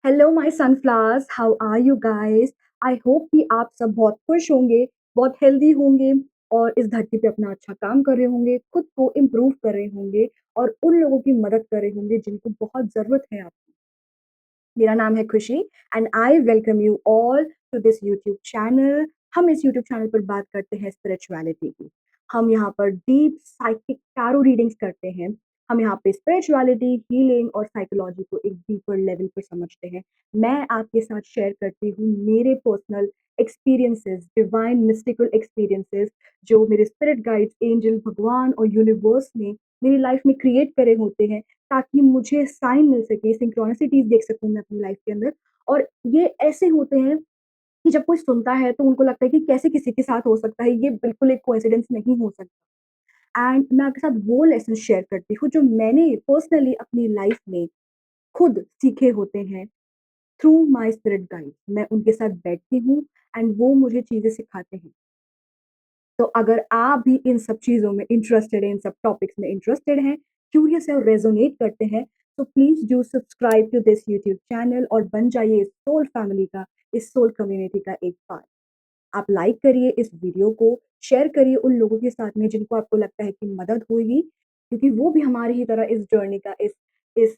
Hello my sunflowers, how are you guys? I hope कि आप सब बहुत खुश होंगे, बहुत हेल्दी होंगे और इस धरती पे अपना अच्छा काम कर रहे होंगे, खुद को इम्प्रूव कर रहे होंगे और उन लोगों की मदद कर रहे होंगे जिनको बहुत ज़रूरत है आपकी। मेरा नाम है Khushi and I welcome you all to this YouTube channel. हम इस यूट्यूब चैनल पर बात करते हैं स्पिरिचुअलिटी की। हम यहाँ पर डीप साइकिक टैरो रीडिंग्स करते हैं। हम यहाँ पे स्पिरिचुअलिटी, हीलिंग और साइकोलॉजी को एक डीपर लेवल पर समझते हैं। मैं आपके साथ शेयर करती हूँ मेरे personal experiences, divine mystical experiences जो मेरे स्पिरिट गाइड्स, एंजल, भगवान और यूनिवर्स ने मेरी लाइफ में क्रिएट करे होते हैं ताकि मुझे साइन मिल सके, सिंक्रोनिसिटीज़ देख सकूँ मैं अपनी लाइफ के अंदर। और ये ऐसे होते हैं कि जब कोई सुनता है तो उनको लगता है कि कैसे किसी के साथ हो सकता है, ये बिल्कुल एक कोइंसिडेंस नहीं हो सकता। एंड मैं आपके साथ वो लेसन शेयर करती हूँ जो मैंने पर्सनली अपनी लाइफ में खुद सीखे होते हैं थ्रू माय स्पिरिट गाइड। मैं उनके साथ बैठती हूँ एंड वो मुझे चीज़ें सिखाते हैं। तो अगर आप भी इन सब चीज़ों में इंटरेस्टेड हैं, इन सब टॉपिक्स में इंटरेस्टेड हैं, क्यूरियस है और रेजोनेट करते हैं, तो please do subscribe to this YouTube channel और बन जाइए इस सोल फैमिली का, इस सोल कम्युनिटी का एक पार्ट। आप लाइक करिए इस वीडियो को, शेयर करिए उन लोगों के साथ में जिनको आपको लगता है कि मदद होएगी, क्योंकि वो भी हमारी ही तरह इस जर्नी का, इस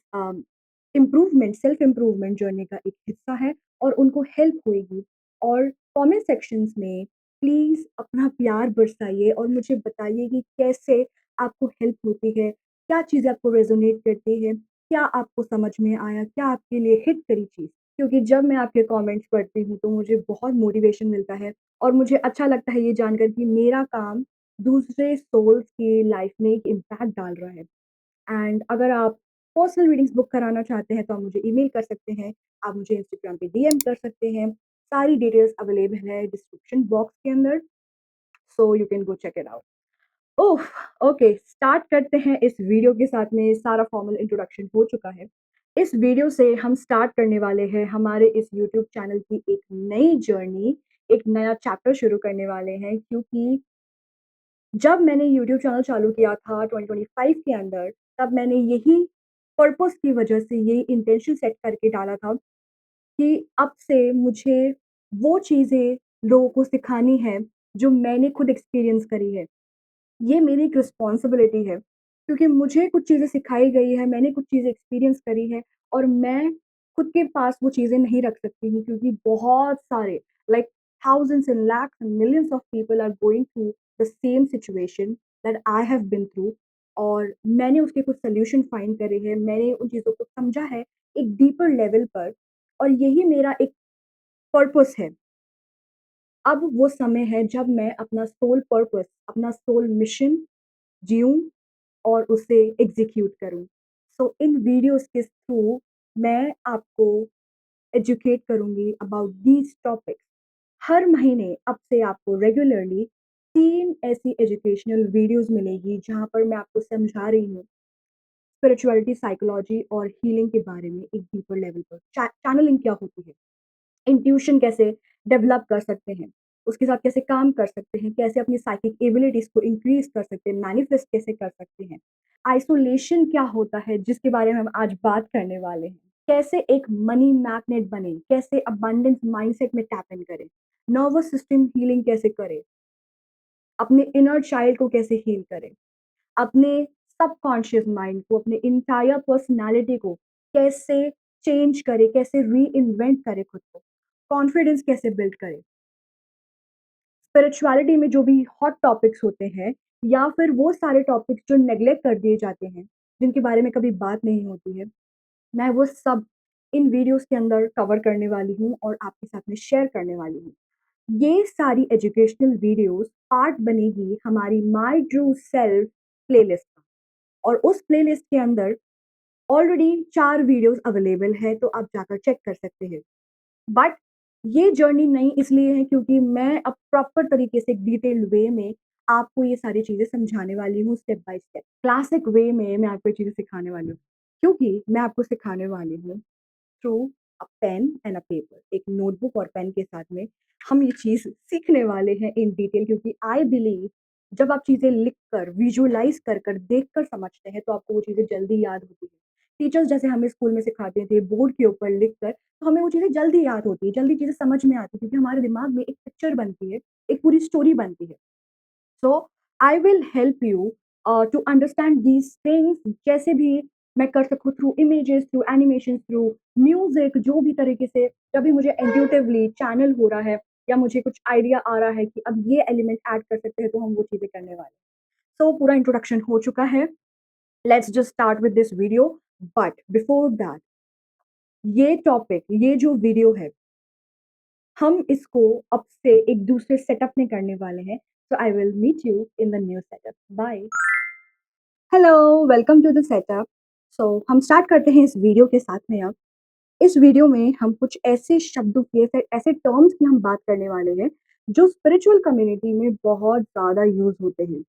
इम्प्रूवमेंट, सेल्फ इम्प्रूवमेंट जर्नी का एक हिस्सा है और उनको हेल्प होएगी। और कमेंट सेक्शंस में प्लीज़ अपना प्यार बरसाइए और मुझे बताइए कि कैसे आपको हेल्प होती है, क्या चीज़ें आपको रेज़ोनेट करती है, क्या आपको समझ में आया, क्या आपके लिए हिट करी चीज़? क्योंकि जब मैं आपके कमेंट्स पढ़ती हूँ तो मुझे बहुत मोटिवेशन मिलता है और मुझे अच्छा लगता है ये जानकर कि मेरा काम दूसरे सोल्स की लाइफ में एक इम्पैक्ट डाल रहा है। एंड अगर आप पर्सनल रीडिंग्स बुक कराना चाहते हैं तो आप मुझे ईमेल कर सकते हैं, आप मुझे इंस्टाग्राम पे डीएम कर सकते हैं। सारी डिटेल्स अवेलेबल है डिस्क्रिप्शन बॉक्स के अंदर, so you can go check it out. Oh! Okay, start करते हैं इस वीडियो के साथ में। सारा फॉर्मल इंट्रोडक्शन हो चुका है। इस वीडियो से हम स्टार्ट करने वाले हैं हमारे इस यूट्यूब चैनल की एक नई जर्नी, एक नया चैप्टर शुरू करने वाले हैं, क्योंकि जब मैंने यूट्यूब चैनल चालू किया था 2025 के अंदर, तब मैंने यही पर्पस की वजह से यही इंटेंशन सेट करके डाला था कि अब से मुझे वो चीज़ें लोगों को सिखानी है, जो मैंने खुद एक्सपीरियंस करी है। ये मेरी एक रिस्पॉन्सिबिलिटी है, क्योंकि मुझे कुछ चीज़ें सिखाई गई है, मैंने कुछ चीज़ें एक्सपीरियंस करी है और मैं खुद के पास वो चीज़ें नहीं रख सकती हूँ, क्योंकि बहुत सारे, like thousands and lakhs and millions of people are going through the same situation that I have been through। और मैंने उसके कुछ सॉल्यूशन फाइंड करे हैं, मैंने उन चीज़ों को समझा है एक डीपर लेवल पर और यही मेरा एक पर्पस है। अब वो समय है जब मैं अपना सोल पर्पस, अपना सोल मिशन जिऊँ और उसे एग्ज़ीक्यूट करूँ। सो इन वीडियोज़ के थ्रू मैं आपको एजुकेट करूँगी अबाउट दीज़ टॉपिक्स। हर महीने अब से आपको रेगुलरली 3 ऐसी एजुकेशनल वीडियोज़ मिलेगी जहाँ पर मैं आपको समझा रही हूँ स्पिरिचुअलिटी, साइकोलॉजी और हीलिंग के बारे में एक डीपर लेवल पर। चैनलिंग क्या होती है? इंट्यूशन कैसे डेवलप कर सकते हैं, उसके साथ कैसे काम कर सकते हैं, कैसे अपनी साइकिक एबिलिटीज़ को इंक्रीज़ कर सकते हैं, मैनिफेस्ट कैसे कर सकते हैं। आइसोलेशन क्या होता है जिसके बारे में हम आज बात करने वाले हैं। कैसे एक मनी मैग्नेट बने, कैसे अबंडेंस माइंडसेट में टैप इन करें, नर्वस सिस्टम हीलिंग कैसे करें, अपने इनर चाइल्ड को कैसे हील करें, अपने सबकॉन्शियस माइंड को, अपने इंटायर पर्सनैलिटी को कैसे चेंज करे, कैसे रीइन्वेंट करे खुद को, कॉन्फिडेंस कैसे बिल्ड करे। स्पिरिचुअलिटी में जो भी हॉट टॉपिक्स होते हैं या फिर वो सारे टॉपिक्स जो नेग्लेक्ट कर दिए जाते हैं, जिनके बारे में कभी बात नहीं होती है, मैं वो सब इन वीडियोज़ के अंदर कवर करने वाली हूँ और आपके साथ में शेयर करने वाली हूँ। ये सारी एजुकेशनल वीडियोज़ पार्ट बनेगी हमारी माय ट्रू सेल्फ प्लेलिस्ट का और उस प्लेलिस्ट के अंदर ऑलरेडी 4 वीडियोज़ अवेलेबल है, तो आप जाकर चेक कर सकते हैं। बट ये जर्नी नई इसलिए है क्योंकि मैं अब प्रॉपर तरीके से एक डिटेल्ड वे में आपको ये सारी चीज़ें समझाने वाली हूँ स्टेप बाय स्टेप। क्लासिक वे में मैं आपको ये चीज़ें सिखाने वाली हूँ, क्योंकि मैं आपको सिखाने वाली हूँ through a pen and a paper. एक नोटबुक और पेन के साथ में हम ये चीज़ सीखने वाले हैं इन डिटेल, क्योंकि आई बिलीव जब आप चीज़ें लिख कर, विजुअलाइज़ कर कर, देख कर समझते हैं तो आपको वो चीज़ें जल्दी याद होती हैं। टीचर्स जैसे हमें स्कूल में सिखाते थे बोर्ड के ऊपर लिख कर, तो हमें वो चीज़ें जल्दी याद होती है, जल्दी चीज़ें समझ में आती है क्योंकि हमारे दिमाग में एक पिक्चर बनती है, एक पूरी स्टोरी बनती है। So I will help you to understand these things जैसे भी मैं कर सकूँ through images, through animation, through music जो भी तरीके से जब भी मुझे इंट्यूटिवली चैनल हो रहा है या मुझे कुछ आइडिया आ रहा है कि अब ये एलिमेंट ऐड कर सकते हैं तो हम वो चीज़ें करने वाले हैं। सो पूरा इंट्रोडक्शन हो चुका है। Let's just start with this video but before that ये टॉपिक, ये जो वीडियो है, हम इसको अब से एक दूसरे सेटअप में करने वाले हैं। So I will meet you in the new setup. Bye. Hello, welcome to the setup. So हम स्टार्ट करते हैं इस वीडियो के साथ में अब। इस वीडियो में हम कुछ ऐसे शब्दों की, ऐसे ऐसे टर्म्स की हम बात करने वाले हैं, जो स्पिरिचुअल कम्युनिटी में बहुत ज़्यादा यूज़ होते हैं।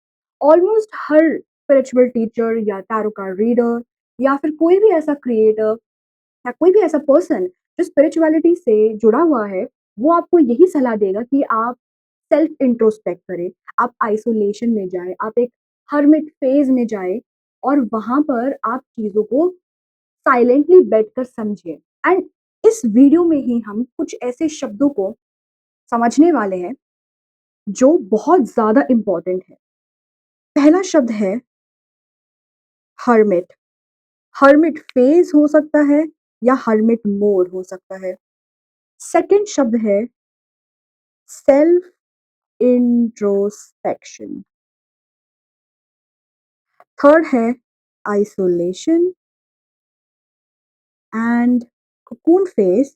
ऑलमोस्ट हर स्पिरिचुअल टीचर या टैरो कार्ड रीडर या फिर कोई भी ऐसा क्रिएटर या कोई भी ऐसा पर्सन जो स्पिरिचुअलिटी से जुड़ा हुआ है, वो आपको यही सलाह देगा कि आप सेल्फ इंट्रोस्पेक्ट करें, आप आइसोलेशन में जाएँ, आप एक हर्मिट फेज़ में जाएँ और वहाँ पर आप चीज़ों को साइलेंटली बैठकर समझें। एंड इस वीडियो में ही हम कुछ ऐसे शब्दों को समझने वाले हैं, जो बहुत ज़्यादा इम्पोर्टेंट है। पहला शब्द है हर्मिट। हर्मिट फेज़ हो सकता है या हर्मिट मोड हो सकता है। सेकंड शब्द है सेल्फ इंट्रोस्पेक्शन। थर्ड है isolation and cocoon phase,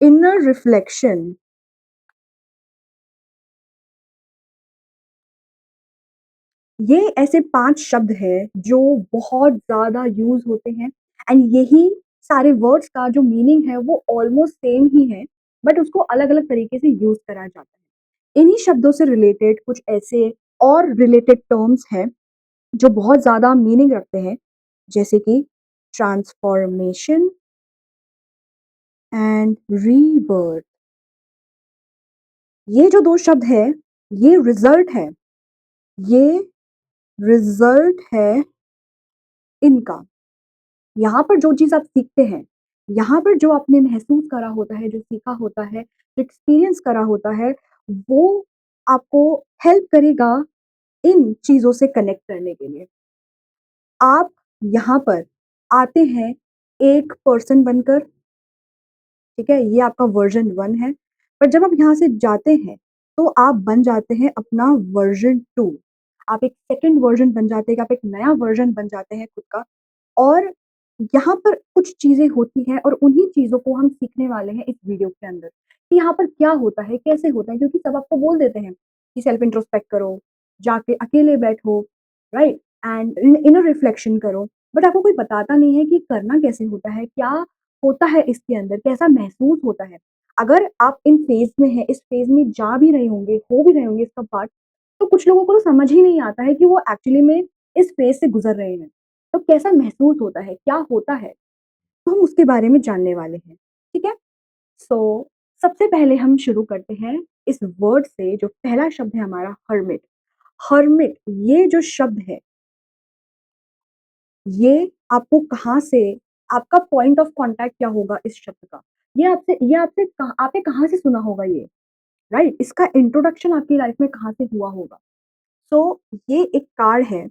inner reflection. ये ऐसे 5 शब्द हैं जो बहुत ज़्यादा यूज़ होते हैं एंड यही सारे वर्ड्स का जो मीनिंग है वो ऑलमोस्ट सेम ही है, बट उसको अलग-अलग तरीके से यूज़ करा जाता है। इन्हीं शब्दों से रिलेटेड कुछ ऐसे और रिलेटेड टर्म्स हैं जो बहुत ज़्यादा मीनिंग रखते हैं, जैसे कि ट्रांसफॉर्मेशन एंड रीबर्थ। ये जो 2 शब्द हैं, ये रिज़ल्ट है, ये रिज़ल्ट है इनका। यहाँ पर जो चीज़ आप सीखते हैं, यहाँ पर जो आपने महसूस करा होता है, जो सीखा होता है, जो एक्सपीरियंस करा होता है, वो आपको हेल्प करेगा इन चीज़ों से कनेक्ट करने के लिए। आप यहाँ पर आते हैं एक पर्सन बनकर, ठीक है? ये आपका वर्ज़न 1 है, पर जब आप यहाँ से जाते हैं, तो आप बन जाते हैं अपना वर्ज़न 2। आप एक सेकंड वर्ज़न बन जाते हैं, आप एक नया वर्ज़न बन जाते हैं खुद का। और यहाँ पर कुछ चीज़ें होती हैं और उन्हीं चीज़ों को हम सीखने वाले हैं इस वीडियो के अंदर, कि यहाँ पर क्या होता है, कैसे होता है? क्योंकि सब आपको बोल देते हैं कि सेल्फ इंट्रोस्पेक्ट करो, जाके अकेले बैठो, राइट? एंड इनर रिफ्लेक्शन करो, बट आपको कोई बताता नहीं है कि करना कैसे होता है, क्या होता है इसके अंदर, कैसा महसूस होता है? अगर आप इन फेज़ में हैं, इस फेज़ में जा भी रहे होंगे, हो भी रहे होंगे इसका पार्ट, तो कुछ लोगों को तो समझ ही नहीं आता है कि वो एक्चुअली में इस फेज़ से गुज़र रहे हैं। तो कैसा महसूस होता है, क्या होता है? तो हम उसके बारे में जानने वाले हैं, ठीक है? सो सबसे पहले हम शुरू करते हैं इस वर्ड से, जो पहला शब्द है हमारा हर्मिट। हर्मिट ये जो शब्द है, ये आपको कहाँ से, आपका पॉइंट ऑफ कॉन्टैक्ट क्या होगा इस शब्द का? ये आपसे कहाँ, आपने कहाँ से सुना होगा ये, राइट? इसका इंट्रोडक्शन आपकी लाइफ में कहाँ से हुआ होगा? सो ये एक कार्ड है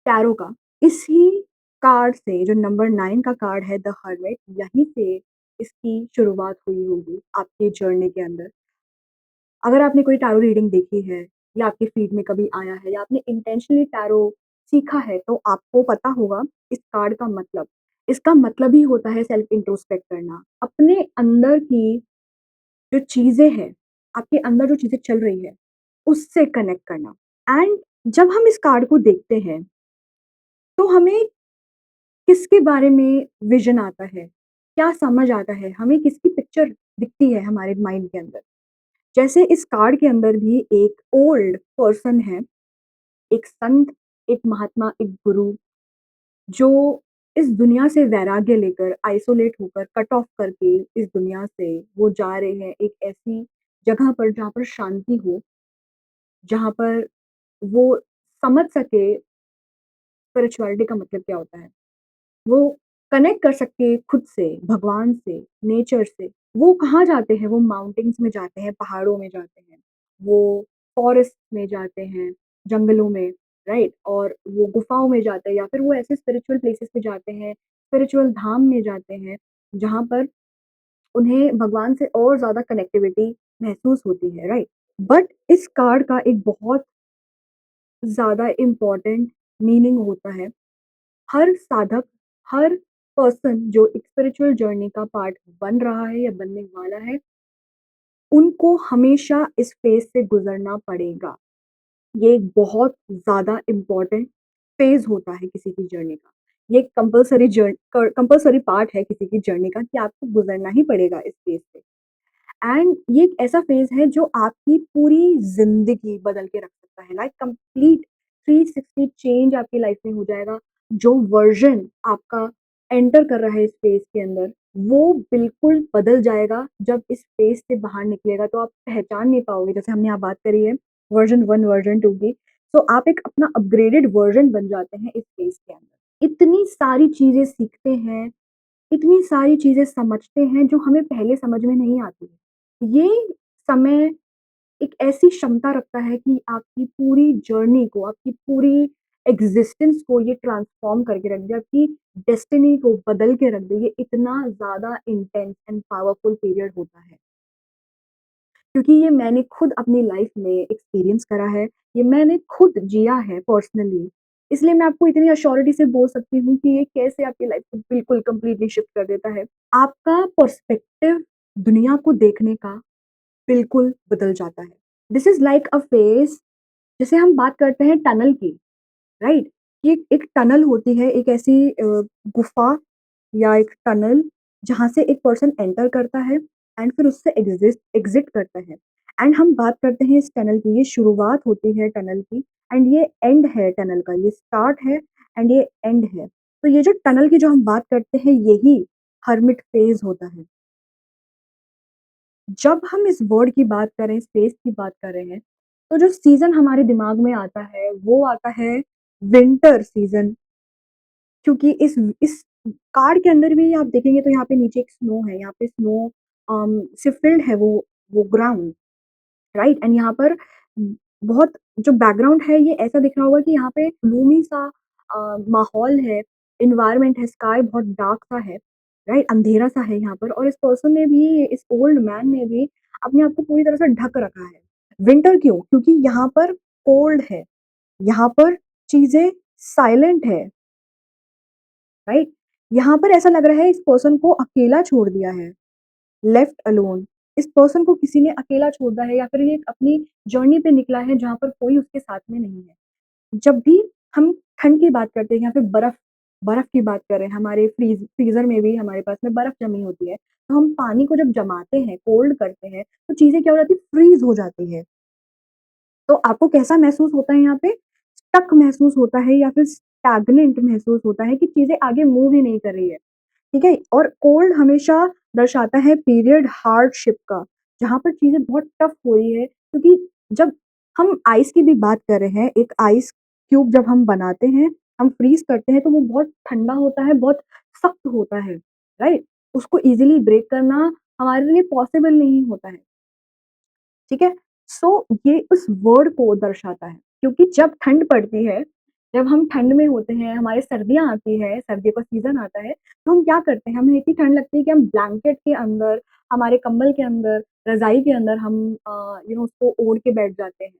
टैरो का। इसी कार्ड से, जो नंबर 9 का कार्ड है द हर्मिट, यहीं से इसकी शुरुआत हुई होगी आपके जर्नी के अंदर। अगर आपने कोई टैरो रीडिंग देखी है या आपके फीड में कभी आया है या आपने इंटेंशनली टैरो सीखा है, तो आपको पता होगा इस कार्ड का मतलब। इसका मतलब ही होता है सेल्फ इंट्रोस्पेक्ट करना। अपने अंदर की जो चीज़ें हैं, आपके अंदर जो चीज़ें चल रही है, उससे कनेक्ट करना। एंड जब हम इस कार्ड को देखते हैं, तो हमें किसके बारे में विज़न आता है? क्या समझ आता है? हमें किसकी पिक्चर दिखती है हमारे माइंड के अंदर? जैसे इस कार्ड के अंदर भी एक ओल्ड पर्सन है, एक संत, एक महात्मा, एक गुरु, जो इस दुनिया से वैराग्य लेकर, आइसोलेट होकर, कट ऑफ करके इस दुनिया से वो जा रहे हैं एक ऐसी जगह पर जहाँ पर शांति हो, जहाँ पर वो समझ सके स्पिरिचुअलिटी का मतलब क्या होता है। वो कनेक्ट कर सके खुद से, भगवान से, नेचर से। वो कहाँ जाते हैं? वो माउंटेन्स में जाते हैं, पहाड़ों में जाते हैं, वो फॉरेस्ट में जाते हैं, जंगलों में, राइट? और वो गुफ़ाओं में जाते हैं या फिर वो ऐसे स्पिरिचुअल प्लेसेस पे जाते हैं, स्पिरिचुअल धाम में जाते हैं, जहाँ पर उन्हें भगवान से और ज़्यादा कनेक्टिविटी महसूस होती है, राइट? बट इस कार्ड का एक बहुत ज़्यादा इम्पोर्टेंट मीनिंग होता है। हर साधक, हर पर्सन जो एक स्पिरिचुअल जर्नी का पार्ट बन रहा है या बनने वाला है, उनको हमेशा इस फेज़ से गुज़रना पड़ेगा। ये एक बहुत ज़्यादा इम्पोर्टेंट फेज़ होता है किसी की जर्नी का। ये एक कंपल्सरी पार्ट है किसी की जर्नी का कि आपको गुज़रना ही पड़ेगा इस फेज़ से। एंड ये एक ऐसा फेज़ है जो आपकी पूरी ज़िंदगी बदल के रख सकता है, लाइक कंप्लीट 360 चेंज आपकी लाइफ़ में हो जाएगा। जो वर्ज़न आपका एंटर कर रहा है इस फेज़ के अंदर, वो बिल्कुल बदल जाएगा जब इस फेज़ से बाहर निकलेगा, तो आप पहचान नहीं पाओगे। जैसे हमने यहाँ बात करी है वर्ज़न 1, वर्ज़न 2 की, तो आप एक अपना अपग्रेडेड वर्ज़न बन जाते हैं इस फेज़ के अंदर। इतनी सारी चीज़ें सीखते हैं, इतनी सारी चीज़ें समझते हैं जो हमें पहले समझ में नहीं आती है। ये समय एक ऐसी क्षमता रखता है कि आपकी पूरी जर्नी को, आपकी पूरी एग्ज़िस्टेंस को ये ट्रांसफ़ॉर्म करके रख दे, आपकी डेस्टिनी को बदल के रख दे। ये इतना ज़्यादा इंटेंस एंड पावरफुल पीरियड होता है। क्योंकि ये मैंने खुद अपनी लाइफ़ में एक्सपीरियंस करा है, ये मैंने खुद जिया है पर्सनली। इसलिए मैं आपको इतनी एश्योरिटी से बोल सकती हूँ कि ये कैसे आपकी लाइफ़ को बिल्कुल कंप्लीटली शिफ्ट कर देता है। आपका पर्सपेक्टिव दुनिया को देखने का बिल्कुल बदल जाता है। This is like a phase, जैसे हम बात करते हैं टनल की, राइट? ये एक टनल होती है, एक ऐसी गुफ़ा या एक टनल जहाँ से एक पर्सन एंटर करता है एंड फिर उससे एग्ज़िट करता है। एंड हम बात करते हैं इस टनल की, ये शुरुआत होती है टनल की एंड ये एंड है टनल का, ये स्टार्ट है एंड ये एंड है। तो ये जो टनल की जो हम बात करते हैं, यही हर्मिट फेज़ होता है। जब हम इस वर्ड की बात करें, स्पेस की बात कर रहे हैं, तो जो सीज़न हमारे दिमाग में आता है, वो आता है विंटर सीज़न। क्योंकि इस कार्ड के अंदर भी आप देखेंगे तो यहाँ पे नीचे एक स्नो है, यहाँ पे स्नो से फिल्ड है वो ग्राउंड, राइट? एंड यहाँ पर बहुत जो बैकग्राउंड है ये ऐसा दिख रहा होगा कि यहाँ पे ग्लूमी सा माहौल है, एनवायरनमेंट है, स्काई बहुत डार्क सा है, राइट? अंधेरा सा है यहाँ पर और इस पर्सन ने भी, इस ओल्ड मैन ने भी अपने आप को पूरी तरह से ढक रखा है। विंटर क्यों? क्योंकि यहाँ पर कोल्ड है, यहाँ पर चीज़ें साइलेंट है, राइट? यहाँ पर ऐसा लग रहा है इस पर्सन को अकेला छोड़ दिया है, लेफ्ट अलोन। इस पर्सन को किसी ने अकेला छोड़ दिया है या फिर ये एक अपनी जर्नी पे निकला है जहाँ पर कोई उसके साथ में नहीं है। जब भी हम ठंड की बात करते हैं या फिर बर्फ की बात करें, हमारे फ्रीज़र में भी हमारे पास में बर्फ जमी होती है, तो हम पानी को जब जमाते हैं, कोल्ड करते हैं, तो चीज़ें क्या हो जाती है, फ्रीज़ हो जाती है। तो आपको कैसा महसूस होता है यहाँ पे? स्टक महसूस होता है या फिर स्टैग्नेंट महसूस होता है कि चीज़ें आगे मूव ही नहीं कर रही है, ठीक है? और कोल्ड हमेशा दर्शाता है पीरियड हार्डशिप का, जहाँ पर चीज़ें बहुत टफ हो रही है, क्योंकि जब हम आइस की भी बात कर रहे हैं, एक आइस क्यूब जब हम बनाते हैं, हम फ्रीज़ करते हैं तो वो बहुत ठंडा होता है, बहुत सख्त होता है, राइट? उसको ईज़िली ब्रेक करना हमारे लिए पॉसिबल नहीं होता है। ठीक है? सो ये उस वर्ड को दर्शाता है, क्योंकि जब ठंड पड़ती है, जब हम ठंड में होते हैं, हमारी सर्दियाँ आती है, सर्दियों का सीज़न आता है, तो हम क्या करते हैं, हमें इतनी ठंड लगती है कि हम ब्लैंकेट के अंदर, हमारे कंबल के अंदर, रज़ाई के अंदर हम उसको ओढ़ के बैठ जाते हैं,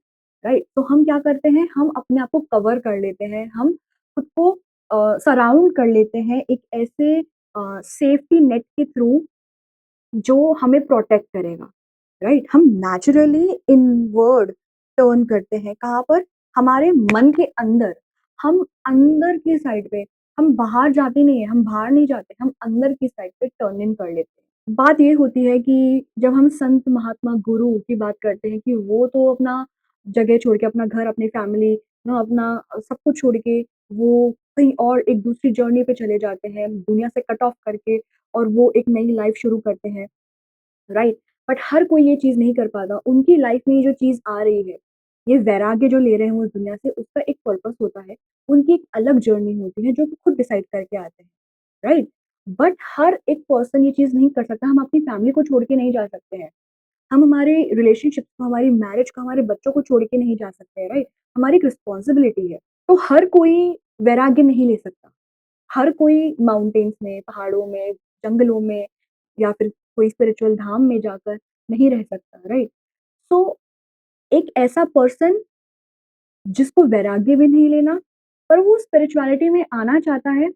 राइट? तो हम क्या करते हैं, हम अपने आप को कवर कर लेते हैं, हम खुद को सराउंड कर लेते हैं एक ऐसे सेफ्टी नेट के थ्रू जो हमें प्रोटेक्ट करेगा, राइट? हम नेचुरली इनवर्ड टर्न करते हैं, कहाँ पर? हमारे मन के अंदर। हम अंदर की साइड पे, हम बाहर जाते नहीं हैं, हम बाहर नहीं जाते, हम अंदर की साइड पे टर्न इन कर लेते हैं। बात ये होती है कि जब हम संत महात्मा गुरु की बात करते हैं कि वो तो अपना जगह छोड़ के, अपना घर, अपनी फैमिली अपना सब कुछ छोड़ के वो कहीं और एक दूसरी जर्नी पे चले जाते हैं, दुनिया से कट ऑफ करके, और वो एक नई लाइफ शुरू करते हैं। राइट? बट हर कोई ये चीज़ नहीं कर पाता। उनकी लाइफ में ये जो चीज़ आ रही है, ये वैराग्य जो ले रहे हैं वो उस दुनिया से, उसका एक पर्पस होता है। उनकी एक अलग जर्नी होती है जो वो खुद डिसाइड करके आते हैं। राइट? बट हर एक पर्सन ये चीज़ नहीं कर सकता, हम अपनी फैमिली को छोड़ के नहीं जा सकते हैं। हम हमारे रिलेशनशिप को, हमारी मैरिज को, हमारे बच्चों को छोड़ के नहीं जा सकते हैं, राइट? हमारी एक रिस्पॉन्सिबिलिटी है। तो हर कोई वैराग्य नहीं ले सकता। हर कोई माउंटेन्स में, पहाड़ों में, जंगलों में या फिर कोई स्पिरिचुअल धाम में जाकर नहीं रह सकता, राइट? तो एक ऐसा पर्सन जिसको वैराग्य भी नहीं लेना, पर वो स्पिरिचुअलिटी में आना चाहता है,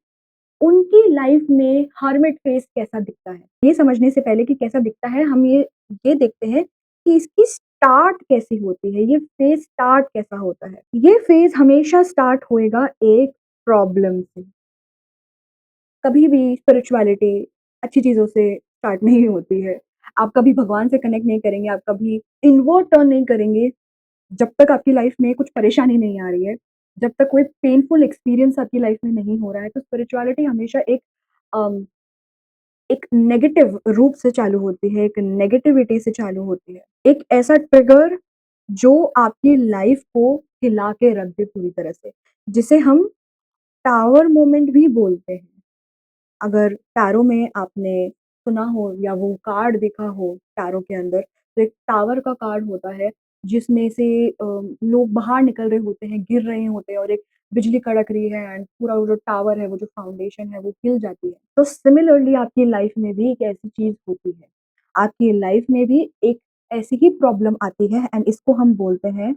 उनकी लाइफ में हर्मिट फेस कैसा दिखता है? ये समझने से पहले कि कैसा दिखता है, हम ये देखते हैं कि इसकी स्टार्ट कैसी होती है, ये फेज़ स्टार्ट कैसा होता है? ये फेज़ हमेशा स्टार्ट होएगा एक प्रॉब्लम से। कभी भी स्पिरिचुअलिटी अच्छी चीज़ों से स्टार्ट नहीं होती है। आप कभी भगवान से कनेक्ट नहीं करेंगे, आप कभी इनवर्ड टर्न नहीं करेंगे, जब तक आपकी लाइफ में कुछ परेशानी नहीं आ रही है, जब तक कोई पेनफुल एक्सपीरियंस आपकी लाइफ में नहीं हो रहा है, तो स्पिरिचुअलिटी हमेशा अम, एक नेगेटिव रूप से चालू होती है, एक नेगेटिविटी से चालू होती है। एक ऐसा ट्रिगर जो आपकी लाइफ को हिला के रख दे पूरी तरह से, जिसे हम टावर मोमेंट भी बोलते हैं। अगर टैरो में आपने सुना हो या वो कार्ड देखा हो टैरो के अंदर, तो एक टावर का कार्ड होता है जिसमें से लोग बाहर निकल रहे होते हैं, गिर रहे होते हैं और एक बिजली कड़क रही है एंड पूरा वो जो टावर है, वो जो फाउंडेशन है वो हिल जाती है। तो सिमिलरली आपकी लाइफ में भी एक ऐसी चीज़ होती है। आपकी लाइफ में भी एक ऐसी ही प्रॉब्लम आती है एंड इसको हम बोलते हैं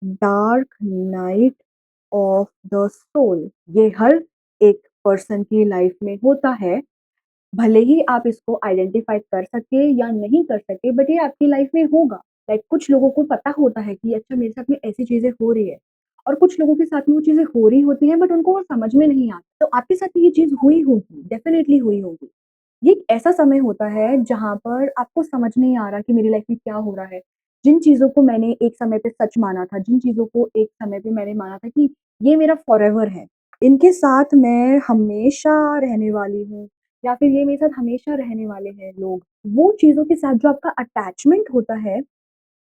dark night of the soul. ये हर एक पर्सन की लाइफ में होता है। भले ही आप इसको आइडेंटिफ़ाई कर सके या नहीं कर सके, बट ये आपकी लाइफ में होगा। लाइक कुछ लोगों को पता होता है कि अच्छा मेरे साथ में ऐसी चीज़ें हो रही है और कुछ लोगों के साथ में वो चीज़ें हो रही होती हैं बट उनको वो समझ में नहीं आता। तो आपके साथ भी ये चीज़ हुई होगी, डेफ़िनिटली हुई होगी। ये एक ऐसा समय होता है जहाँ पर आपको समझ नहीं आ रहा कि मेरी लाइफ में क्या हो रहा है। जिन चीज़ों को मैंने एक समय पे सच माना था, जिन चीज़ों को एक समय पे मैंने माना था कि ये मेरा फॉरएवर है, इनके साथ मैं हमेशा रहने वाली हूँ या फिर ये मेरे साथ हमेशा रहने वाले हैं लोग। वो चीज़ों के साथ जो आपका अटैचमेंट होता है,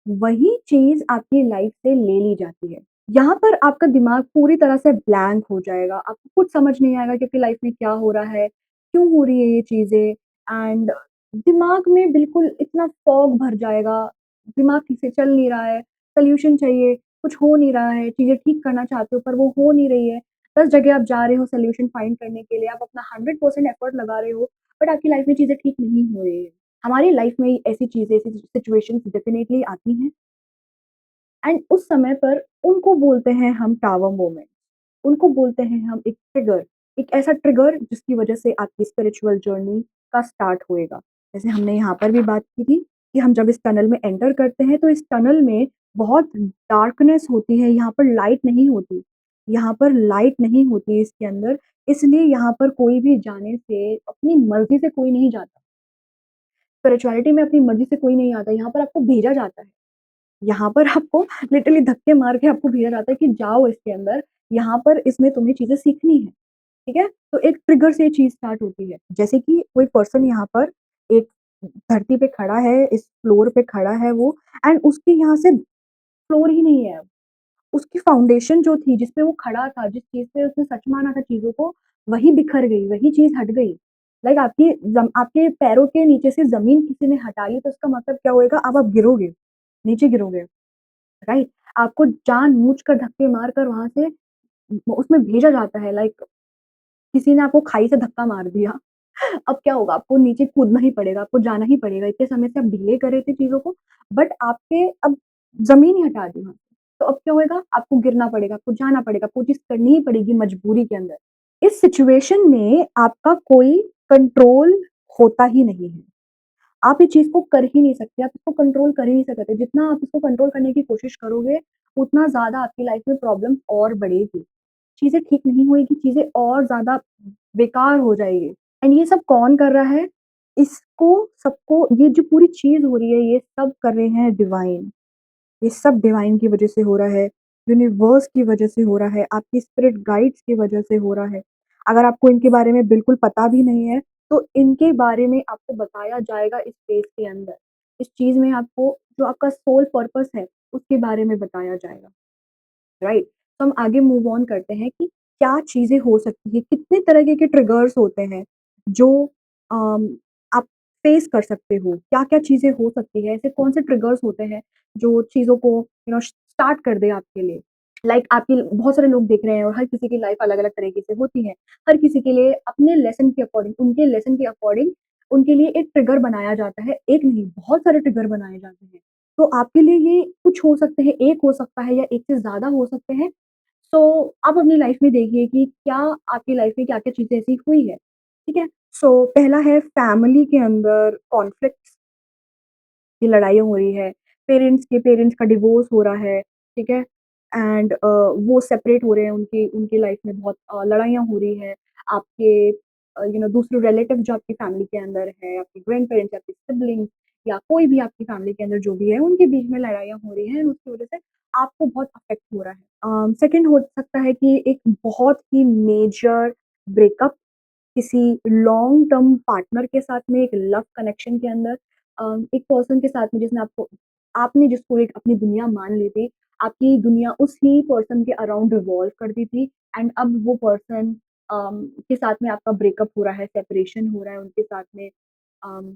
वही चीज़ आपकी लाइफ से ले ली जाती है। यहाँ पर आपका दिमाग पूरी तरह से ब्लैंक हो जाएगा, आपको कुछ समझ नहीं आएगा कि आपकी लाइफ में क्या हो रहा है, क्यों हो रही है ये चीज़ें एंड दिमाग में बिल्कुल इतना फॉग भर जाएगा, दिमाग ठीक से चल नहीं रहा है, सॉल्यूशन चाहिए, कुछ हो नहीं रहा है, चीज़ें ठीक करना चाहते हो पर वो हो नहीं रही है। 10 जगह आप जा रहे हो सॉल्यूशन फाइंड करने के लिए, आप अपना 100% एफर्ट लगा रहे हो, बट आपकी लाइफ में चीज़ें ठीक नहीं हो रही है। हमारी लाइफ में ऐसी चीज़ें, ऐसी सिचुएशंस डेफिनिटली आती हैं एंड उस समय पर उनको बोलते हैं हम टावर मोमेंट, उनको बोलते हैं हम एक ट्रिगर, एक ऐसा ट्रिगर जिसकी वजह से आपकी स्पिरिचुअल जर्नी का स्टार्ट होएगा। जैसे हमने यहाँ पर भी बात की थी कि हम जब इस टनल में एंटर करते हैं तो इस टनल में बहुत डार्कनेस होती है, यहाँ पर लाइट नहीं होती, यहाँ पर लाइट नहीं होती इसके अंदर, इसलिए यहाँ पर कोई भी जाने से अपनी मर्ज़ी से कोई नहीं जाता। स्पिरिचुअलिटी में अपनी मर्ज़ी से कोई नहीं आता, यहाँ पर आपको भेजा जाता है। यहाँ पर आपको लिटरली धक्के मार के आपको भेजा जाता है कि जाओ इसके अंदर, यहाँ पर इसमें तुम्हें चीज़ें सीखनी है, ठीक है? तो एक ट्रिगर से ये चीज़ स्टार्ट होती है। जैसे कि कोई पर्सन यहाँ पर एक धरती पे खड़ा है, इस फ्लोर पे खड़ा है वो एंड उसके यहाँ से फ्लोर ही नहीं है। उसकी फाउंडेशन जो थी, जिस पे वो खड़ा था, जिस चीज़ पे उसने सच माना था चीज़ों को, वही बिखर गई, वही चीज़ हट गई। लाइक आपके पैरों के नीचे से ज़मीन किसी ने हटा ली, तो उसका मतलब क्या होएगा? अब आप गिरोगे, नीचे गिरोगे। राइट? आपको जानबूझकर धक्के मारकर वहाँ से उसमें भेजा जाता है लाइक किसी ने आपको खाई से धक्का मार दिया। अब क्या होगा? आपको नीचे कूदना ही पड़ेगा, आपको जाना ही पड़ेगा। इतने समय से आप डिले कर रहे थे चीज़ों को बट आपके अब ज़मीन ही हटा दी वहाँ से। तो अब क्या होएगा? आपको गिरना पड़ेगा, आपको जाना पड़ेगा, आपको वो चीज़ करनी ही पड़ेगी मजबूरी के अंदर। इस सिचुएशन में आपका कोई कंट्रोल होता ही नहीं है। आप ये चीज़ को कर ही नहीं सकते, आप इसको कंट्रोल कर ही नहीं सकते। जितना आप इसको कंट्रोल करने की कोशिश करोगे, उतना ज़्यादा आपकी लाइफ़ में प्रॉब्लम और बढ़ेगी। चीज़ें ठीक नहीं होएगी, चीज़ें और ज़्यादा बेकार हो जाएगी। एंड ये सब कौन कर रहा है? इसको सबको ये जो पूरी चीज़ हो रही है, ये सब कर रहे हैं डिवाइन। ये सब डिवाइन की वज़ह से हो रहा है, यूनिवर्स की वज़ह से हो रहा है, आपकी स्पिरिट गाइड्स की वज़ह से हो रहा है। अगर आपको इनके बारे में बिल्कुल पता भी नहीं है, तो इनके बारे में आपको बताया जाएगा इस स्पेस के अंदर। इस चीज़ में आपको जो आपका सोल पर्पस है, उसके बारे में बताया जाएगा, राइट? तो हम आगे मूव ऑन करते हैं कि क्या चीज़ें हो सकती हैं, कितने तरीके के ट्रिगर्स होते हैं जो अम, आप फेस कर सकते हो? क्या-क्या चीज़ें हो सकती हैं? ऐसे कौन से ट्रिगर्स होते हैं जो चीज़ों को स्टार्ट कर दें आपके लिए? आपकी बहुत सारे लोग देख रहे हैं और हर किसी की लाइफ अलग-अलग तरीके से होती है। हर किसी के लिए अपने लेसन के अकॉर्डिंग उनके लेसन के अकॉर्डिंग उनके लिए एक ट्रिगर बनाया जाता है। एक नहीं, बहुत सारे ट्रिगर बनाए जाते हैं। तो आपके लिए ये कुछ हो सकते हैं, 1 हो सकता है या 1 से ज़्यादा हो सकते हैं। सो आप अपनी लाइफ में देखिए कि क्या आपकी लाइफ में क्या-क्या चीज़ें ऐसी हुई है, ठीक है? सो पहला है फैमिली के अंदर कॉन्फ्लिक्ट्स की लड़ाइयाँ हो रही है, पेरेंट्स का डिवोर्स हो रहा है, ठीक है? एंड वो सेपरेट हो रहे हैं, उनकी उनकी लाइफ में बहुत लड़ाइयाँ हो रही हैं। आपके दूसरे रिलेटिव जो आपकी फैमिली के अंदर है, आपके ग्रैंड-पेरेंट्स, आपके सिबलिंग्स या कोई भी आपकी फैमिली के अंदर जो भी है, उनके बीच में लड़ाइयाँ हो रही हैं एंड उसकी वज़ह से आपको बहुत अफ़ेक्ट हो रहा है। सेकंड हो सकता है कि एक बहुत ही मेजर ब्रेकअप किसी लॉन्ग टर्म पार्टनर के साथ में, एक लव कनेक्शन के अंदर एक पर्सन के साथ में जिसने आपने जिसको एक अपनी दुनिया मान ली थी, आपकी दुनिया उसी पर्सन के अराउंड रिवॉल्व कर दी थी एंड अब वो पर्सन के साथ में आपका ब्रेकअप हो रहा है, सेपरेशन हो रहा है उनके साथ में अम,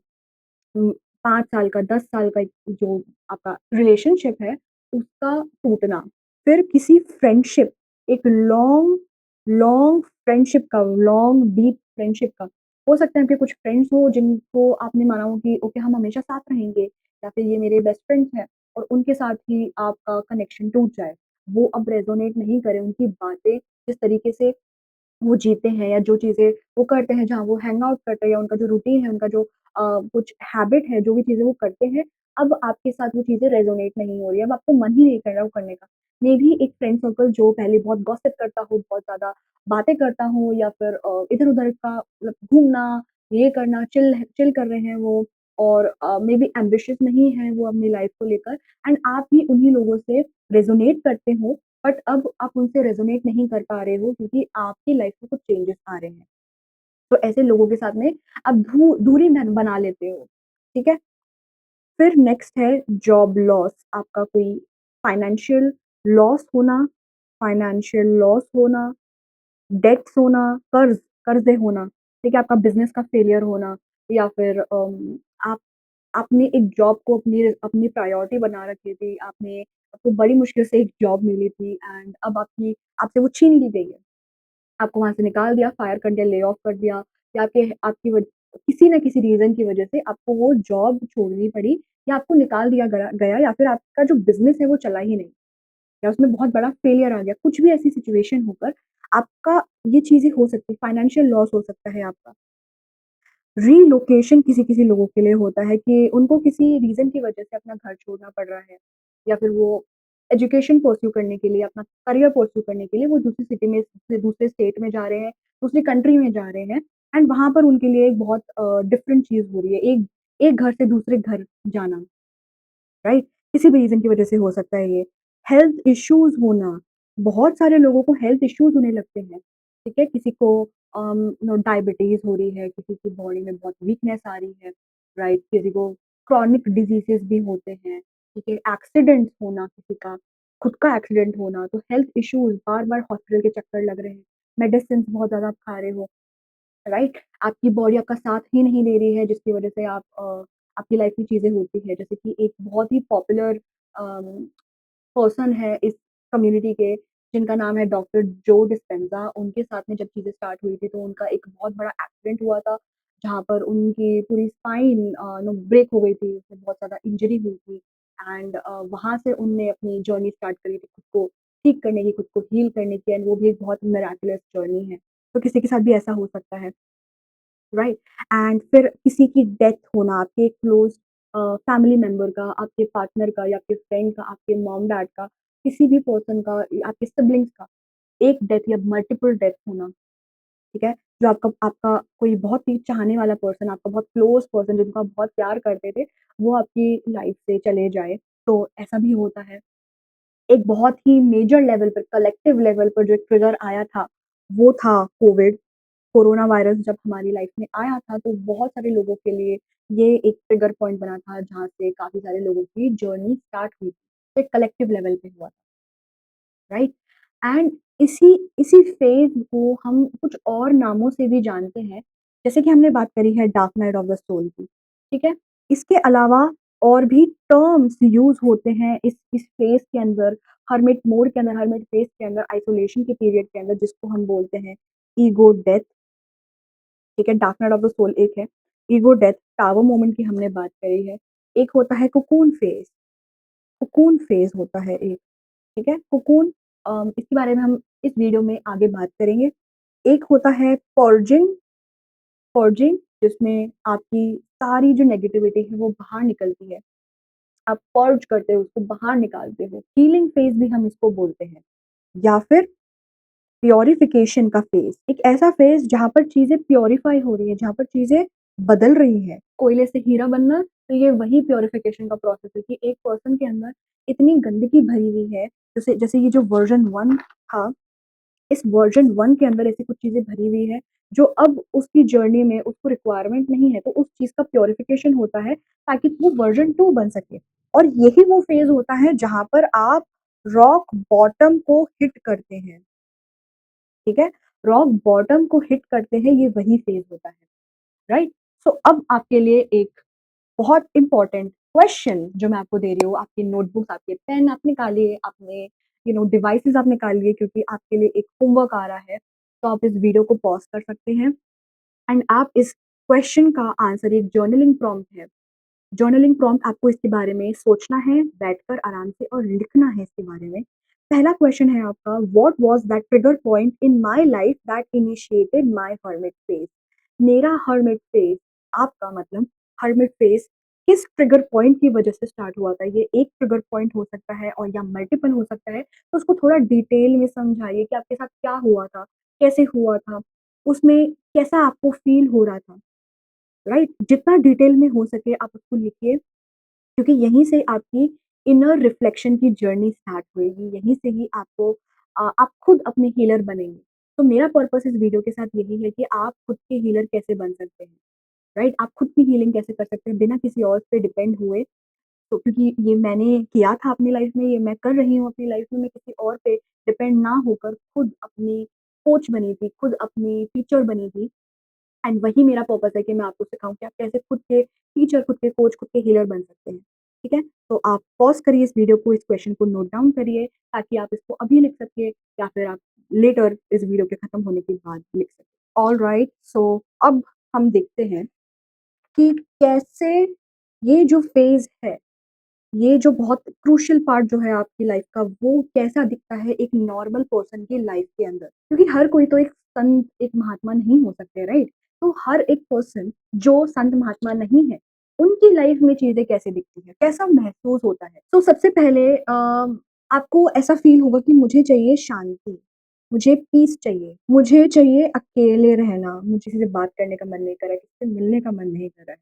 5 साल का, 10 साल का एक जो आपका रिलेशनशिप है, उसका टूटना। फिर किसी फ्रेंडशिप, एक लॉन्ग लॉन्ग फ्रेंडशिप का, लॉन्ग डीप फ्रेंडशिप का, हो सकता है आपके कुछ फ्रेंड्स हो जिनको आपने माना हो कि ओके हम हमेशा साथ रहेंगे या फिर ये मेरे बेस्ट फ्रेंड्स हैं और उनके साथ ही आपका कनेक्शन टूट जाए। वो अब रेज़ोनेट नहीं करे, उनकी बातें जिस तरीके से वो जीते हैं या जो चीज़ें वो करते हैं, जहाँ वो हैंग आउट करते हैं या उनका जो रूटीन है, उनका जो कुछ हैबिट है, जो भी चीज़ें वो करते हैं, अब आपके साथ वो चीज़ें रेज़ोनेट नहीं हो रही है, अब आपको मन ही नहीं कर रहा वो करने का। मेबी एक फ्रेंड सर्कल जो पहले बहुत गॉसिप करता हो, बहुत ज़्यादा बातें करता हो या फिर इधर-उधर का मतलब घूमना, ये करना, चिल कर रहे हैं वो और मेबी एम्बिशियस नहीं है वो अपनी लाइफ़ को लेकर एंड आप भी उन्हीं लोगों से रेज़ोनेट करते हो बट अब आप उनसे रेज़ोनेट नहीं कर पा रहे हो क्योंकि आपकी लाइफ़ में कुछ चेंजेस आ रहे हैं। तो ऐसे लोगों के साथ में आप दूरी बना लेते हो, ठीक है? फिर नेक्स्ट है जॉब लॉस, आपका कोई फाइनेंशियल लॉस होना, डेट्स होना, कर्ज़े होना, ठीक है? आपका बिज़नेस का फेलियर होना या फिर आप आपने एक जॉब को अपनी अपनी प्रायोरिटी बना रखी थी, आपको बड़ी मुश्किल से एक जॉब मिली थी एंड अब आपसे वो छीन ली गई है। आपको वहाँ से निकाल दिया, फायर कर दिया, ले ऑफ कर दिया या आपकी किसी न किसी रीज़न की वज़ह से आपको वो जॉब छोड़नी पड़ी या आपको निकाल दिया गया गया या फिर आपका जो बिज़नेस है वो चला ही नहीं या उसमें बहुत बड़ा फेलियर आ गया। कुछ भी ऐसी सिचुएशन होकर आपका ये चीज़ें हो सकती है, फाइनेंशियल लॉस हो सकता है आपका। रीलोकेशन किसी-किसी लोगों के लिए होता है कि उनको किसी रीज़न की वजह से अपना घर छोड़ना पड़ रहा है या फिर वो एजुकेशन परस्यू करने के लिए, अपना करियर परस्यू करने के लिए वो दूसरी सिटी में से दूसरे स्टेट में जा रहे हैं, दूसरी कंट्री में जा रहे हैं एंड वहाँ पर उनके लिए एक बहुत डिफरेंट चीज़ हो रही है। एक एक घर से दूसरे घर जाना। राइट? किसी भी रीज़न की वज़ह से हो सकता है ये। हेल्थ इश्यूज़ होना, बहुत सारे लोगों को हेल्थ इश्यूज़ होने लगते हैं, ठीक है? किसी को डायबिटीज़ हो रही है, किसी की बॉडी में बहुत वीकनेस आ रही है, राइट? किसी को क्रॉनिक डिज़ीज़ेज़ भी होते हैं, ठीक है? एक्सीडेंट होना किसी का, खुद का एक्सीडेंट होना, तो हेल्थ इश्यूज़ बार-बार हॉस्पिटल के चक्कर लग रहे हैं, मेडिसिन्स बहुत ज़्यादा आप खा रहे हो। राइट? आपकी बॉडी आपका साथ ही नहीं दे रही है जिसकी वज़ह से आपकी लाइफ़ में चीज़ें होती हैं। जैसे कि एक बहुत ही पॉपुलर पर्सन है इस कम्युनिटी के जिनका नाम है डॉक्टर जो डिस्पेंज़ा। उनके साथ में जब चीज़ें स्टार्ट हुई थी तो उनका एक बहुत बड़ा एक्सीडेंट हुआ था, जहाँ पर उनकी पूरी स्पाइन ब्रेक हो गई थी, उसमें बहुत ज़्यादा इंजरी हुई थी एंड वहाँ से उनने अपनी जर्नी स्टार्ट करी थी खुद को ठीक करने की, खुद को हील करने की एंड वो भी एक बहुत मिरेकुलस जर्नी है। तो किसी के साथ भी ऐसा हो सकता है। राइट एंड फिर किसी की डेथ होना आपके क्लोज फैमिली मेंबर का, आपके पार्टनर का या आपके फ्रेंड का, आपके मॉम डैड का, किसी भी पर्सन का, आपके सिबलिंग्स का, एक डेथ या मल्टीपल डेथ होना, ठीक है? जो आपका आपका कोई बहुत ही चाहने वाला पर्सन, आपका बहुत क्लोज पर्सन जिनको आप बहुत प्यार करते थे, वो आपकी लाइफ से चले जाए, तो ऐसा भी होता है। एक बहुत ही मेजर लेवल पर, कलेक्टिव लेवल पर जो एक ट्रिगर आया था, वो था कोविड। कोरोना वायरस जब हमारी लाइफ में आया था, तो बहुत सारे लोगों के लिए ये एक ट्रिगर पॉइंट बना था, जहाँ से काफ़ी सारे लोगों की जर्नी स्टार्ट हुई थी। तो एक कलेक्टिव लेवल पे हुआ था, राइट? एंड इसी इसी फ़ेज़ को हम कुछ और नामों से भी जानते हैं, जैसे कि हमने बात करी है dark night of the soul की, ठीक है? इसके अलावा और भी टर्म्स यूज़ होते हैं इस फ़ेज़ के अंदर, हर्मिट मोड के अंदर, हर्मिट फ़ेज़ के अंदर, आइसोलेशन के पीरियड के अंदर जिसको हम बोलते हैं ईगो डेथ, ठीक है? Dark night of the soul एक है, ईगो डेथ, टावर मोमेंट की हमने बात करी है, एक होता है कोकून फ़ेज़ होता है एक। ठीक है? कोकून इसके बारे में हम इस वीडियो में आगे बात करेंगे। एक होता है पर्जिंग जिसमें आपकी सारी जो नेगेटिविटी है वो बाहर निकलती है। आप पर्ज करते हो, उसको बाहर निकालते हो। हीलिंग फेज़ भी हम इसको बोलते हैं या फिर प्यूरिफिकेशन का फेज़। एक ऐसा फेज़ जहाँ पर चीज़ें प्यूरिफाई हो रही हैं, जहाँ पर चीज़ें बदल रही हैं। कोयले से हीरा बनना, तो ये वही प्यूरिफिकेशन का प्रोसेस है कि एक पर्सन के अंदर इतनी गंदगी भरी हुई है, जैसे जैसे ये जो वर्ज़न 1 था, इस वर्ज़न 1 के अंदर ऐसी कुछ चीज़ें भरी हुई हैं, जो अब उसकी जर्नी में उसको रिक्वायरमेंट नहीं है, तो उस चीज़ का प्यूरिफिकेशन होता है ताकि वो वर्ज़न 2 बन सके। और यही वो फ़ेज़ होता है जहाँ पर आप रॉक बॉटम को हिट करते हैं, ठीक है? रॉक बॉटम को हिट करते हैं, ये वही फ़ेज़ होता है, राइट? सो अब आपके लिए एक बहुत इम्पोर्टेंट क्वेश्चन जो मैं आपको दे रही हूँ, आपकी नोटबुक्स, आपके पेन आप निकालिए, अपने डिवाइसेज़ आप निकालिए क्योंकि आपके लिए एक होमवर्क आ रहा है। तो आप इस वीडियो को पॉज़ कर सकते हैं एंड आप इस क्वेश्चन का आंसर, एक जर्नलिंग प्रॉम्प्ट है। जर्नलिंग प्रॉम्प्ट आपको इसके बारे में सोचना है, बैठकर आराम से और लिखना है इसके बारे में। पहला क्वेश्चन है आपका, what was that trigger point in my life that initiated my hermit phase? मेरा हर्मिट फेज़, आपका मतलब हर्मिट फेज़ किस ट्रिगर पॉइंट की वजह से स्टार्ट हुआ था? ये एक ट्रिगर पॉइंट हो सकता है और या मल्टीपल हो सकता है, तो उसको थोड़ा डिटेल में समझाइए कि आपके साथ क्या हुआ था? कैसे हुआ था? उसमें कैसा आपको फ़ील हो रहा था? राइट? जितना डिटेल में हो सके आप उसको लिखिए क्योंकि यहीं से आपकी इनर रिफ्लेक्शन की जर्नी स्टार्ट होएगी, यहीं से ही आपको आप खुद अपने हीलर बनेंगे। तो मेरा पर्पस इस वीडियो के साथ यही है कि आप खुद के हीलर कैसे बन सकते हैं, राइट? आप खुद की हीलिंग कैसे कर सकते हैं बिना किसी और पे डिपेंड हुए। तो क्योंकि ये मैंने किया था अपनी लाइफ में, ये मैं कर रही हूँ अपनी लाइफ में, मैं किसी और पे डिपेंड ना होकर खुद अपनी कोच बनी थी, खुद अपनी टीचर बनी थी। एंड वही मेरा पर्पस है कि मैं आपको सिखाऊँ कि आप कैसे खुद के टीचर, खुद के कोच, खुद के हीलर बन सकते हैं, ठीक है? तो आप पॉज़ करिए इस वीडियो को, इस क्वेश्चन को नोट डाउन करिए ताकि आप इसको अभी लिख सकें या फिर आप लेटर इस वीडियो के खत्म होने के बाद लिख सकें। ऑलराइट, सो अब हम देखते हैं कि कैसे ये जो फ़ेज़ है, ये जो बहुत क्रूशियल पार्ट जो है आपकी लाइफ का, वो कैसा दिखता है एक नॉर्मल पर्सन की लाइफ के अंदर। क्योंकि हर कोई तो एक संत, एक महात्मा नहीं हो सकते, राइट? तो हर एक पर्सन जो संत महात्मा नहीं है, उनकी लाइफ में चीज़ें कैसे दिखती हैं, कैसा महसूस होता है? तो सबसे पहले आपको ऐसा फ़ील होगा कि मुझे चाहिए शांति, मुझे पीस चाहिए, मुझे चाहिए अकेले रहना, मुझे किसी से बात करने का मन नहीं कर रहा है, किसी से मिलने का मन नहीं कर रहा है।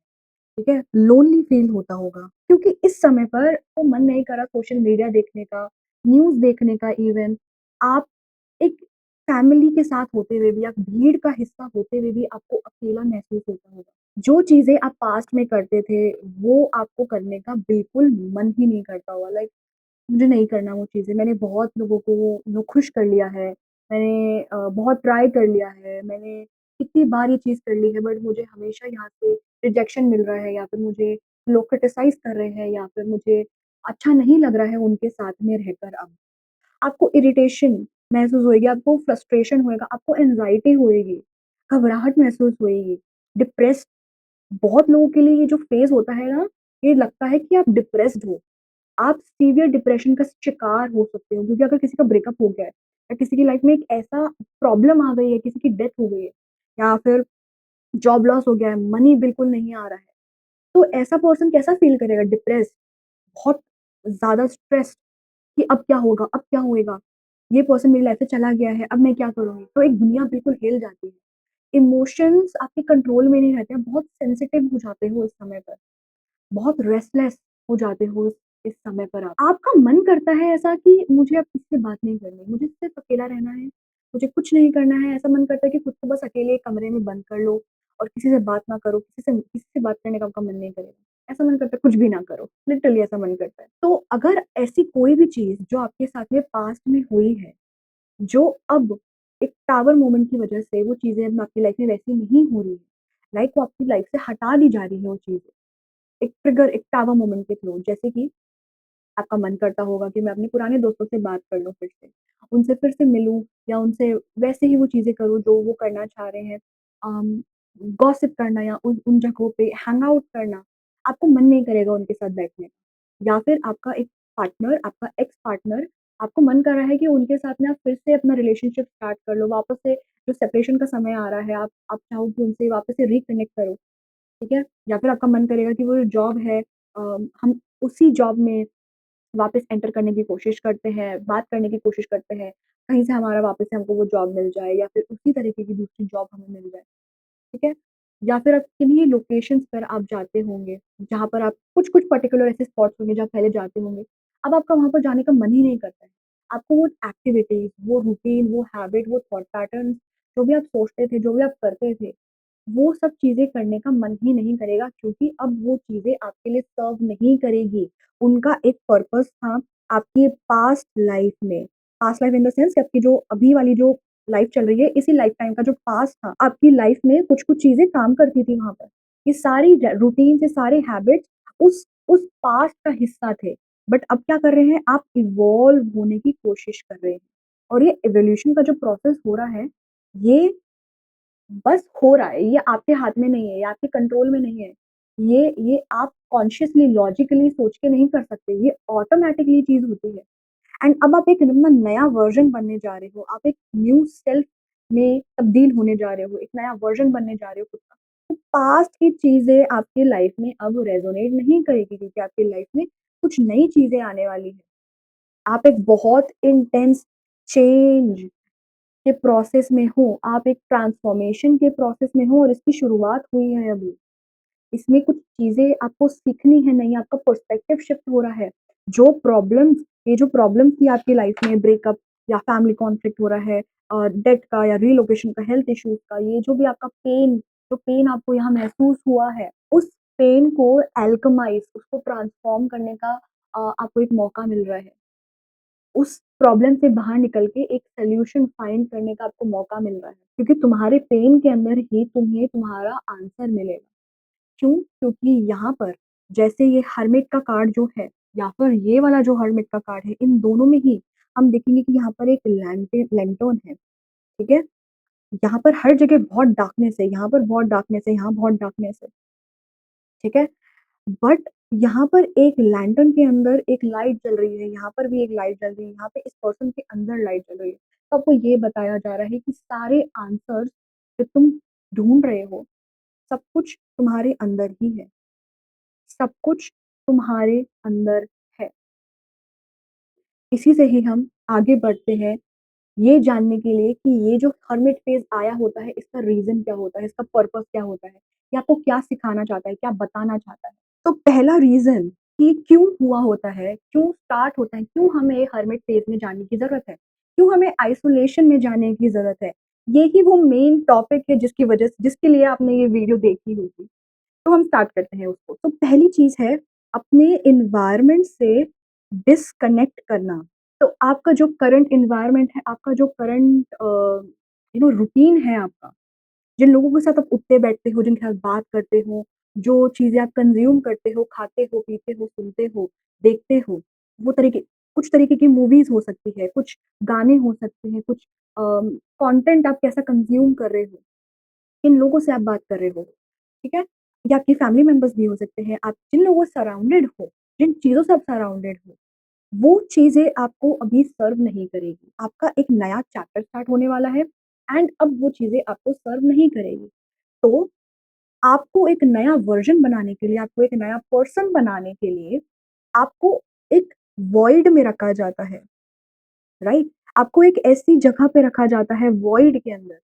ठीक है? लोनली फ़ील होता होगा क्योंकि इस समय पर वो मन नहीं कर रहा सोशल मीडिया देखने का, न्यूज़ देखने का इवन। आप एक फैमिली के साथ होते हुए भी, आप भीड़ का हिस्सा होते हुए भी आपको अकेला महसूस होता होगा। जो चीज़ें आप पास्ट में करते थे, वो आपको करने का बिल्कुल मन ही नहीं करता होगा। लाइक मुझे नहीं करना वो चीज़ें, मैंने बहुत लोगों को खुश कर लिया है, मैंने बहुत ट्राई कर लिया है, मैंने कितनी बार ये चीज़ कर ली है बट मुझे हमेशा यहाँ से रिजेक्शन मिल रहा है या फिर मुझे लोग क्रिटिसाइज़ कर रहे हैं या फिर मुझे अच्छा नहीं लग रहा है उनके साथ में रहकर अब। आपको इरिटेशन महसूस होएगी, आपको फ्रस्ट्रेशन होएगा, आपको एंग्ज़ायटी होएगी, घबराहट महसूस होएगी, डिप्रेस्ड, बहुत लोगों के लिए ये जो फ़ेज़ होता है ना, ये लगता है कि आप डिप्रेस्ड हो। आप सीवियर डिप्रेशन का शिकार हो सकते हो क्योंकि अगर किसी का ब्रेकअप हो गया है या किसी की लाइफ में एक ऐसा प्रॉब्लम आ गई है, किसी की डेथ हो गई है या फिर जॉब लॉस हो गया है, मनी बिल्कुल नहीं आ रहा है, तो ऐसा पर्सन कैसा फ़ील करेगा? डिप्रेस्ड, बहुत ज़्यादा स्ट्रेस्ड कि अब क्या होगा? अब क्या होएगा? ये पर्सन मेरी लाइफ से चला गया है, अब मैं क्या करूँगी? तो एक दुनिया बिल्कुल हिल जाती है। इमोशंस आपके कंट्रोल में नहीं रहते, आप बहुत सेंसिटिव हो जाते हो इस समय पर। बहुत रेस्टलेस हो जाते हो इस समय पर आप। आपका मन करता है ऐसा कि मुझे अब किसी से बात नहीं करनी, मुझे सिर्फ़ अकेला रहना है, मुझे कुछ नहीं करना है, ऐसा मन करता है कि खुद को बस अकेले एक कमरे में बंद कर लो और किसी से बात ना करो, किसी से बात करने का आपका मन नहीं करेगा। ऐसा मन करता है कुछ भी ना करो, लिटरली ऐसा मन करता है। तो अगर ऐसी कोई भी चीज़ जो आपके साथ में पास्ट में हुई है जो अब एक टावर मोमेंट की वजह से वो चीज़ें अब आपकी लाइफ़ में वैसी नहीं हो रही है। लाइक वो आपकी लाइफ़ से हटा दी जा रही है वो चीज़ें। एक ट्रिगर, एक टावर मोमेंट के थ्रू, जैसे कि आपका मन करता होगा कि मैं अपने पुराने दोस्तों से बात कर लूँ फिर से, उनसे फिर से मिलूँ या उनसे वैसे ही वो चीज़ें करूँ जो वो करना चाह रहे हैं। अम, गॉसिप करना या उन उन जगहों पे हैंग आउट करना, आपको मन नहीं करेगा उनके साथ बैठने का। या फिर आपका एक पार्टनर, आपका एक्स पार्टनर, आपको मन कर रहा है कि उनके साथ में आप फिर से अपना रिलेशनशिप स्टार्ट कर लो, वापस से जो सेपरेशन का समय आ रहा है, आप चाहो कि उनसे वापस से रिकनेक्ट करो, ठीक है? या फिर आपका मन करेगा कि वो जो जॉब है, हम उसी जॉब में वापस एंटर करने की कोशिश करते हैं, बात करने की कोशिश करते हैं, कहीं से हमारा वापस से हमको वो जॉब मिल जाए या फिर उसी तरीके की दूसरी जॉब हमें मिल जाए, ठीक है? या फिर आप किन्हीं लोकेशंस पर आप जाते होंगे, जहाँ पर आप कुछ-कुछ पर्टिकुलर ऐसे स्पॉट्स होंगे जहाँ पहले जाते होंगे, अब आपका वहाँ पर जाने का मन ही नहीं करता है। आपको वो एक्टिविटीज़, वो रूटीन, वो हैबिट, वो थॉट पैटर्न्स, जो भी आप सोचते थे, जो भी आप करते थे, वो सब चीज़ें करने का मन ही नहीं करेगा क्योंकि अब वो चीज़ें आपके लिए सर्व नहीं करेगी। उनका एक पर्पस था आपकी पास्ट लाइफ में। Past life in the sense कि आपकी जो अभी वाली जो लाइफ चल रही है, इसी लाइफ टाइम का जो पास्ट था, आपकी लाइफ में कुछ-कुछ चीज़ें काम करती थी वहाँ पर। ये सारी रूटीन ये सारे हैबिट्स उस पास्ट का हिस्सा थे। बट अब क्या कर रहे हैं, आप इवॉल्व होने की कोशिश कर रहे हैं। और ये इवोल्यूशन का जो प्रोसेस हो रहा है, ये बस हो रहा है, ये आपके हाथ में नहीं है, ये आपके कंट्रोल में नहीं है। ये आप कॉन्शियसली, लॉजिकली सोच के नहीं कर सकते, ये ऑटोमैटिकली चीज़ होती है। एंड अब आप एक अपना नया वर्ज़न बनने जा रहे हो, आप एक न्यू सेल्फ में तब्दील होने जा रहे हो, एक नया वर्ज़न बनने जा रहे हो खुद का। तो पास्ट की चीज़ें आपकी लाइफ़ में अब रेज़ोनेट नहीं करेगी क्योंकि आपकी लाइफ़ में कुछ नई चीज़ें आने वाली हैं। आप एक बहुत इंटेंस चेंज के प्रोसेस में हो, आप एक ट्रांसफॉर्मेशन के प्रोसेस में हो और इसकी शुरुआत हुई है अभी। इसमें कुछ चीज़ें आपको सीखनी है नई, आपका पर्सपेक्टिव शिफ्ट हो रहा है। ये जो प्रॉब्लम्स थी आपकी लाइफ में, ब्रेकअप या फैमिली कॉन्फ्लिक्ट हो रहा है, डेट का या रिलोकेशन का, हेल्थ इश्यूज़ का, ये जो भी आपका जो पेन आपको यहाँ महसूस हुआ है, उस पेन को अल्केमाइज़ उसको ट्रांसफॉर्म करने का आपको एक मौका मिल रहा है। उस प्रॉब्लम से बाहर निकल के एक सॉल्यूशन फाइंड करने का आपको मौका मिल रहा है। क्योंकि तुम्हारे पेन के अंदर ही तुम्हें तुम्हारा आंसर मिलेगा। क्यों? क्योंकि यहाँ पर जैसे ये हर्मिट का कार्ड जो है या फिर ये वाला जो हर्मिट का कार्ड है, इन दोनों में ही हम देखेंगे कि यहाँ पर एक लैंटर्न है, ठीक है? यहाँ पर हर जगह बहुत डार्कनेस है, यहाँ पर बहुत डार्कनेस है, यहाँ बहुत डार्कनेस है, ठीक है? बट यहाँ पर एक लैंटर्न के अंदर एक लाइट जल रही है, यहाँ पर भी एक लाइट जल रही है, यहाँ पे इस पर्सन के अंदर लाइट जल रही है। तो आपको ये बताया जा रहा है कि सारे आंसर्स जो तुम ढूँढ रहे हो, सब कुछ तुम्हारे अंदर ही है। सब कुछ तुम्हारे अंदर है। इसी से ही हम आगे बढ़ते हैं, ये जानने के लिए कि ये जो हर्मिट फेज़ आया होता है, इसका रीज़न क्या होता है, इसका पर्पस क्या होता है? ये आपको क्या सिखाना चाहता है, क्या बताना चाहता है? तो पहला रीज़न कि क्यों हुआ होता है, क्यों स्टार्ट होता है, क्यों हमें हर्मिट फेज़ में जाने की ज़रूरत है? क्यों हमें आइसोलेशन में जाने की ज़रूरत है? यही वो मेन टॉपिक है जिसके लिए आपने ये वीडियो देखी होगी। तो हम स्टार्ट करते हैं उसको। तो पहली चीज़ है अपने एनवायरनमेंट से डिस्कनेक्ट करना। तो आपका जो करंट एनवायरनमेंट है, आपका जो करंट रूटीन है आपका, जिन लोगों के साथ आप उठते-बैठते हो, जिनके साथ बात करते हो, जो चीज़ें आप कंज़्यूम करते हो, खाते हो, पीते हो, सुनते हो, देखते हो, वो तरीके कुछ तरीके की मूवीज़ हो सकती है, कुछ गाने हो सकते हैं, कुछ कंटेंट आप कैसा कंज़्यूम कर रहे हो, किन लोगों से आप बात कर रहे हो, ठीक है? या आपके फैमिली मेंबर्स भी हो सकते हैं, आप जिन लोगों से सराउंडेड हो, जिन चीज़ों से आप सराउंडेड हो, वो चीज़ें आपको अभी सर्व नहीं करेगी। आपका एक नया चैप्टर स्टार्ट होने वाला है एंड अब वो चीज़ें आपको सर्व नहीं करेगी। तो आपको एक नया वर्ज़न बनाने के लिए, आपको एक नया पर्सन बनाने के लिए, आपको एक वॉइड में रखा जाता है, राइट? आपको एक ऐसी जगह पे रखा जाता है वॉइड के अंदर।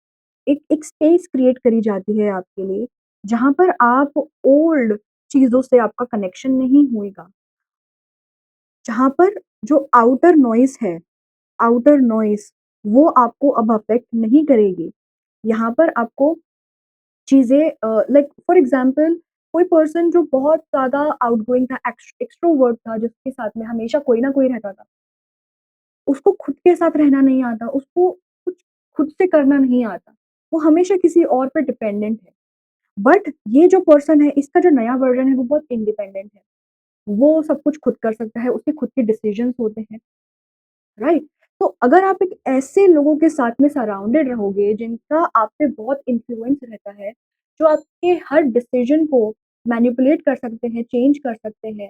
एक एक स्पेस क्रिएट करी जाती है आपके लिए, जहाँ पर आप ओल्ड चीज़ों से आपका कनेक्शन नहीं होएगा। जहाँ पर जो आउटर नॉइज़ वो आपको अब अफ़ेक्ट नहीं करेगी। यहाँ पर आपको चीज़ें लाइक फॉर एग्ज़ाम्पल कोई पर्सन जो बहुत ज़्यादा आउटगोइंग था, एक्सट्रोवर्ट था, जिसके साथ में हमेशा कोई ना कोई रहता था। उसको खुद के साथ रहना नहीं आता, उसको कुछ खुद से करना नहीं आता, वो हमेशा किसी और पे डिपेंडेंट है। बट ये जो पर्सन है, इसका जो नया वर्ज़न है वो बहुत इंडिपेंडेंट है। वो सब कुछ खुद कर सकता है, उसके खुद के डिसीज़न्स होते हैं। राइट? तो अगर आप एक ऐसे लोगों के साथ में सराउंडेड रहोगे जिनका आप पे बहुत इन्फ्लुएंस रहता है, जो आपके हर डिसीजन को मैनिपुलेट कर सकते हैं, चेंज कर सकते हैं,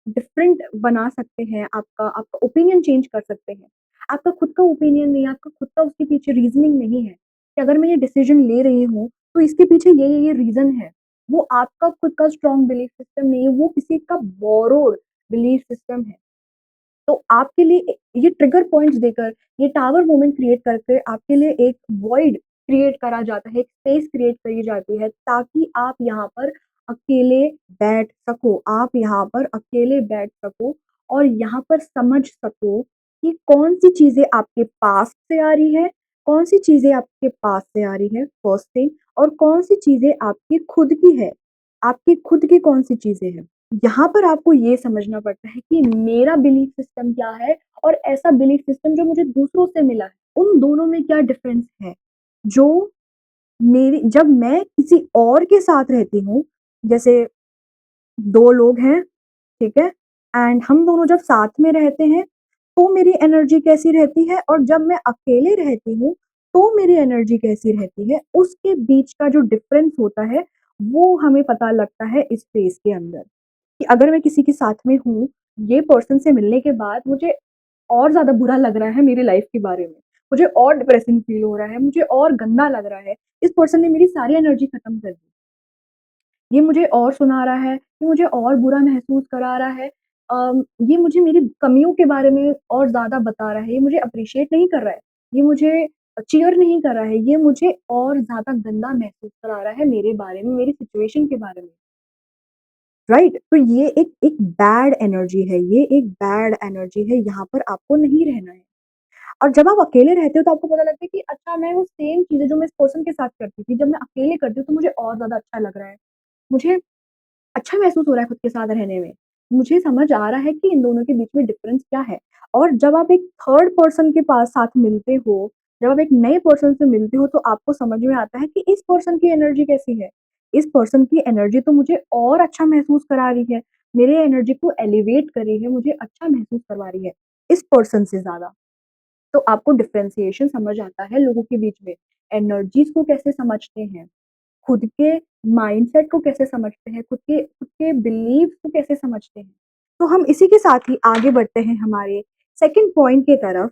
डिफरेंट बना सकते हैं, आपका आपका ओपिनियन चेंज कर सकते हैं। आपका खुद का ओपिनियन नहीं है, आपका खुद का उसके पीछे रीज़निंग नहीं है, कि अगर मैं ये डिसीजन ले रही हूँ, तो इसके पीछे ये रीज़न है। वो आपका खुद का स्ट्रॉन्ग बिलीफ सिस्टम नहीं है, वो किसी का बोरोड बिलीफ सिस्टम है। तो आपके लिए ये ट्रिगर पॉइंट्स देकर, ये टावर मोमेंट क्रिएट करके आपके लिए एक वॉइड क्रिएट करा जाता है, एक स्पेस क्रिएट करी जाती है ताकि आप यहाँ पर अकेले बैठ सको, आप यहाँ पर अकेले बैठ सको और यहाँ पर समझ सको कि कौन-सी चीज़ें आपके पास्ट से आ रही है, कौन-सी चीज़ें आपके पास से आ रही है, फर्स्ट थिंग और कौन-सी चीज़ें आपकी खुद की है, आपकी खुद की कौन-सी चीज़ें हैं। यहाँ पर आपको ये समझना पड़ता है कि मेरा बिलीफ सिस्टम क्या है और ऐसा बिलीफ सिस्टम जो मुझे दूसरों से मिला है, उन दोनों में क्या डिफरेंस है? जो मेरी जब मैं किसी और के साथ रहती हूँ, जैसे 2 लोग हैं, ठीक है? एंड हम दोनों जब साथ में रहते हैं, तो मेरी एनर्जी कैसी रहती है और जब मैं अकेले रहती हूँ, तो मेरी एनर्जी कैसी रहती है, उसके बीच का जो डिफरेंस होता है, वो हमें पता लगता है इस फेज़ के अंदर। कि अगर मैं किसी के साथ में हूँ, ये पर्सन से मिलने के बाद मुझे और ज़्यादा बुरा लग रहा है मेरी लाइफ़ के बारे में। मुझे और डिप्रेसिंग फ़ील हो रहा है, मुझे और गंदा लग रहा है। इस पर्सन ने मेरी सारी एनर्जी खत्म कर दी। ये मुझे और सुना रहा है, ये मुझे और बुरा महसूस करा रहा है। ये मुझे मेरी कमियों के बारे में और ज़्यादा बता रहा है, ये मुझे एप्रिशिएट नहीं कर रहा है, ये मुझे चीयर नहीं कर रहा है, ये मुझे और ज़्यादा गंदा महसूस करा रहा है मेरे बारे में, मेरी सिचुएशन के बारे में। राइट? तो ये एक एक बैड एनर्जी है, ये एक बैड एनर्जी है, यहाँ पर आपको नहीं रहना है। और जब आप अकेले रहते हो तो आपको पता लगता है कि अच्छा मैं वो सेम चीज़ें जो मैं इस पर्सन के साथ करती थी, जब मैं अकेले करती हूँ तो मुझे और ज़्यादा अच्छा लग रहा है। मुझे अच्छा महसूस हो रहा है खुद के साथ रहने में। मुझे समझ आ रहा है कि इन दोनों के बीच में डिफ़रेंस क्या है। और जब आप एक थर्ड पर्सन के पास साथ मिलते हो, जब आप एक नए पर्सन से मिलते हो तो आपको समझ में आता है कि इस पर्सन की एनर्जी कैसी है। इस पर्सन की एनर्जी तो मुझे और अच्छा महसूस करा रही है। मेरे एनर्जी को एलिवेट कर रही है, मुझे अच्छा महसूस करवा रही है, इस पर्सन से ज़्यादा। तो आपको डिफरेंशिएशन समझ आता है लोगों के बीच में। एनर्जीज़ को कैसे समझते हैं, खुद के माइंडसेट को कैसे समझते हैं, खुद के बिलीव्स को कैसे समझते हैं। तो हम इसी के साथ ही आगे बढ़ते हैं हमारे सेकंड पॉइंट की तरफ,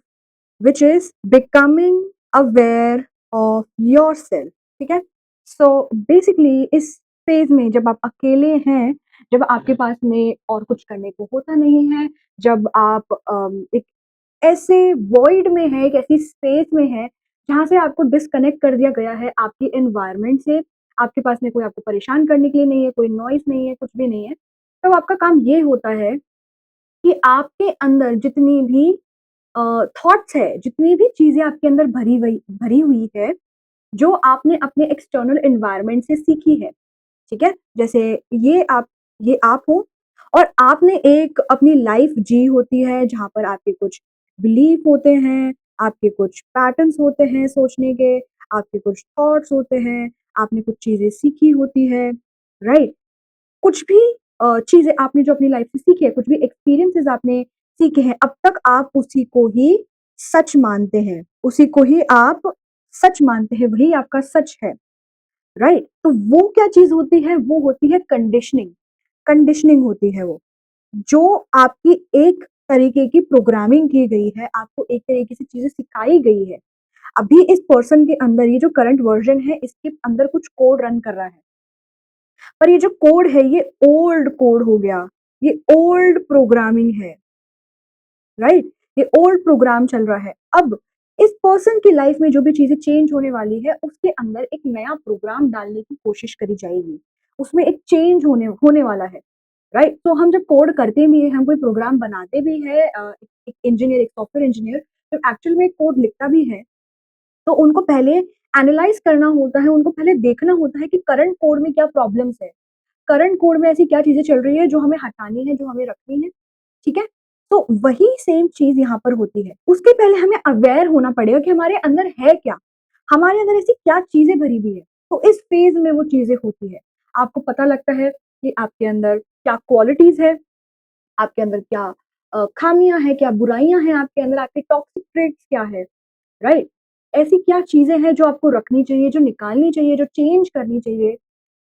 which is becoming aware of yourself, ठीक है? सो बेसिकली इस फेज़ में जब आप अकेले हैं, जब आपके पास में और कुछ करने को होता नहीं है, जब आप एक ऐसे वॉइड में है, एक ऐसी स्पेस में है, जहाँ से आपको डिस्कनेक्ट कर दिया गया है आपकी एनवायरनमेंट से, आपके पास में कोई आपको परेशान करने के लिए नहीं है, कोई नॉइज़ नहीं है, कुछ भी नहीं है। तो आपका काम ये होता है कि आपके अंदर जितनी भी थॉट्स है, जितनी भी चीज़ें आपके अंदर भरी हुई है, जो आपने अपने एक्सटर्नल एनवायरनमेंट से सीखी है, ठीक है? जैसे ये आप हो और आपने एक अपनी लाइफ़ जी होती है जहाँ पर आपके कुछ बिलीफ होते हैं, आपके कुछ पैटर्न्स होते हैं सोचने के, आपके कुछ थॉट्स होते हैं, आपने कुछ चीज़ें सीखी होती है, राइट? कुछ भी चीज़ें आपने जो अपनी लाइफ़ से सीखी है, कुछ भी एक्सपीरियंसेस आपने सीखे हैं, अब तक आप उसी को ही सच मानते हैं, उसी को ही आप सच मानते हैं, वही आपका सच है। राइट? तो वो क्या चीज़ होती है? वो होती है कंडीशनिंग, कंडीशनिंग होती है वो, जो आपकी एक तरीके की प्रोग्रामिंग की गई है, आपको एक तरीके से चीज़ें सिखाई गई है। अभी इस पर्सन के अंदर ये जो करंट वर्ज़न है, इसके अंदर कुछ कोड रन कर रहा है, पर ये जो कोड है, ये ओल्ड कोड हो गया, ये ओल्ड प्रोग्रामिंग है। राइट? ये ओल्ड प्रोग्राम चल रहा है। अब इस पर्सन की लाइफ में जो भी चीज़ें चेंज होने वाली है, उसके अंदर एक नया प्रोग्राम डालने की कोशिश करी जाएगी। उसमें एक चेंज होने होने वाला है, राइट? तो हम जब कोड करते भी हैं, हम कोई प्रोग्राम बनाते भी हैं एक इंजीनियर, एक सॉफ्टवेयर इंजीनियर जब एक्चुअल में कोड लिखता भी है, तो उनको पहले एनालाइज़ करना होता है, उनको पहले देखना होता है कि करंट कोड में क्या प्रॉब्लम्स है। करंट कोड में ऐसी क्या चीज़ें चल रही है जो हमें हटानी है, जो हमें रखनी है, ठीक है? तो वही सेम चीज़ यहाँ पर होती है। उसके पहले हमें अवेयर होना पड़ेगा कि हमारे अंदर है क्या? हमारे अंदर ऐसी क्या चीज़ें भरी हुई है? तो इस फ़ेज़ में वो चीज़ें होती है। आपको पता लगता है कि आपके अंदर क्या क्वालिटीज़ है, आपके अंदर क्या खामियाँ हैं, क्या बुराइयाँ हैं आपके अंदर, आपके टॉक्सिक ट्रेट्स क्या है, राइट? ऐसी क्या चीज़ें हैं जो आपको रखनी चाहिए, जो निकालनी चाहिए, जो चेंज करनी चाहिए?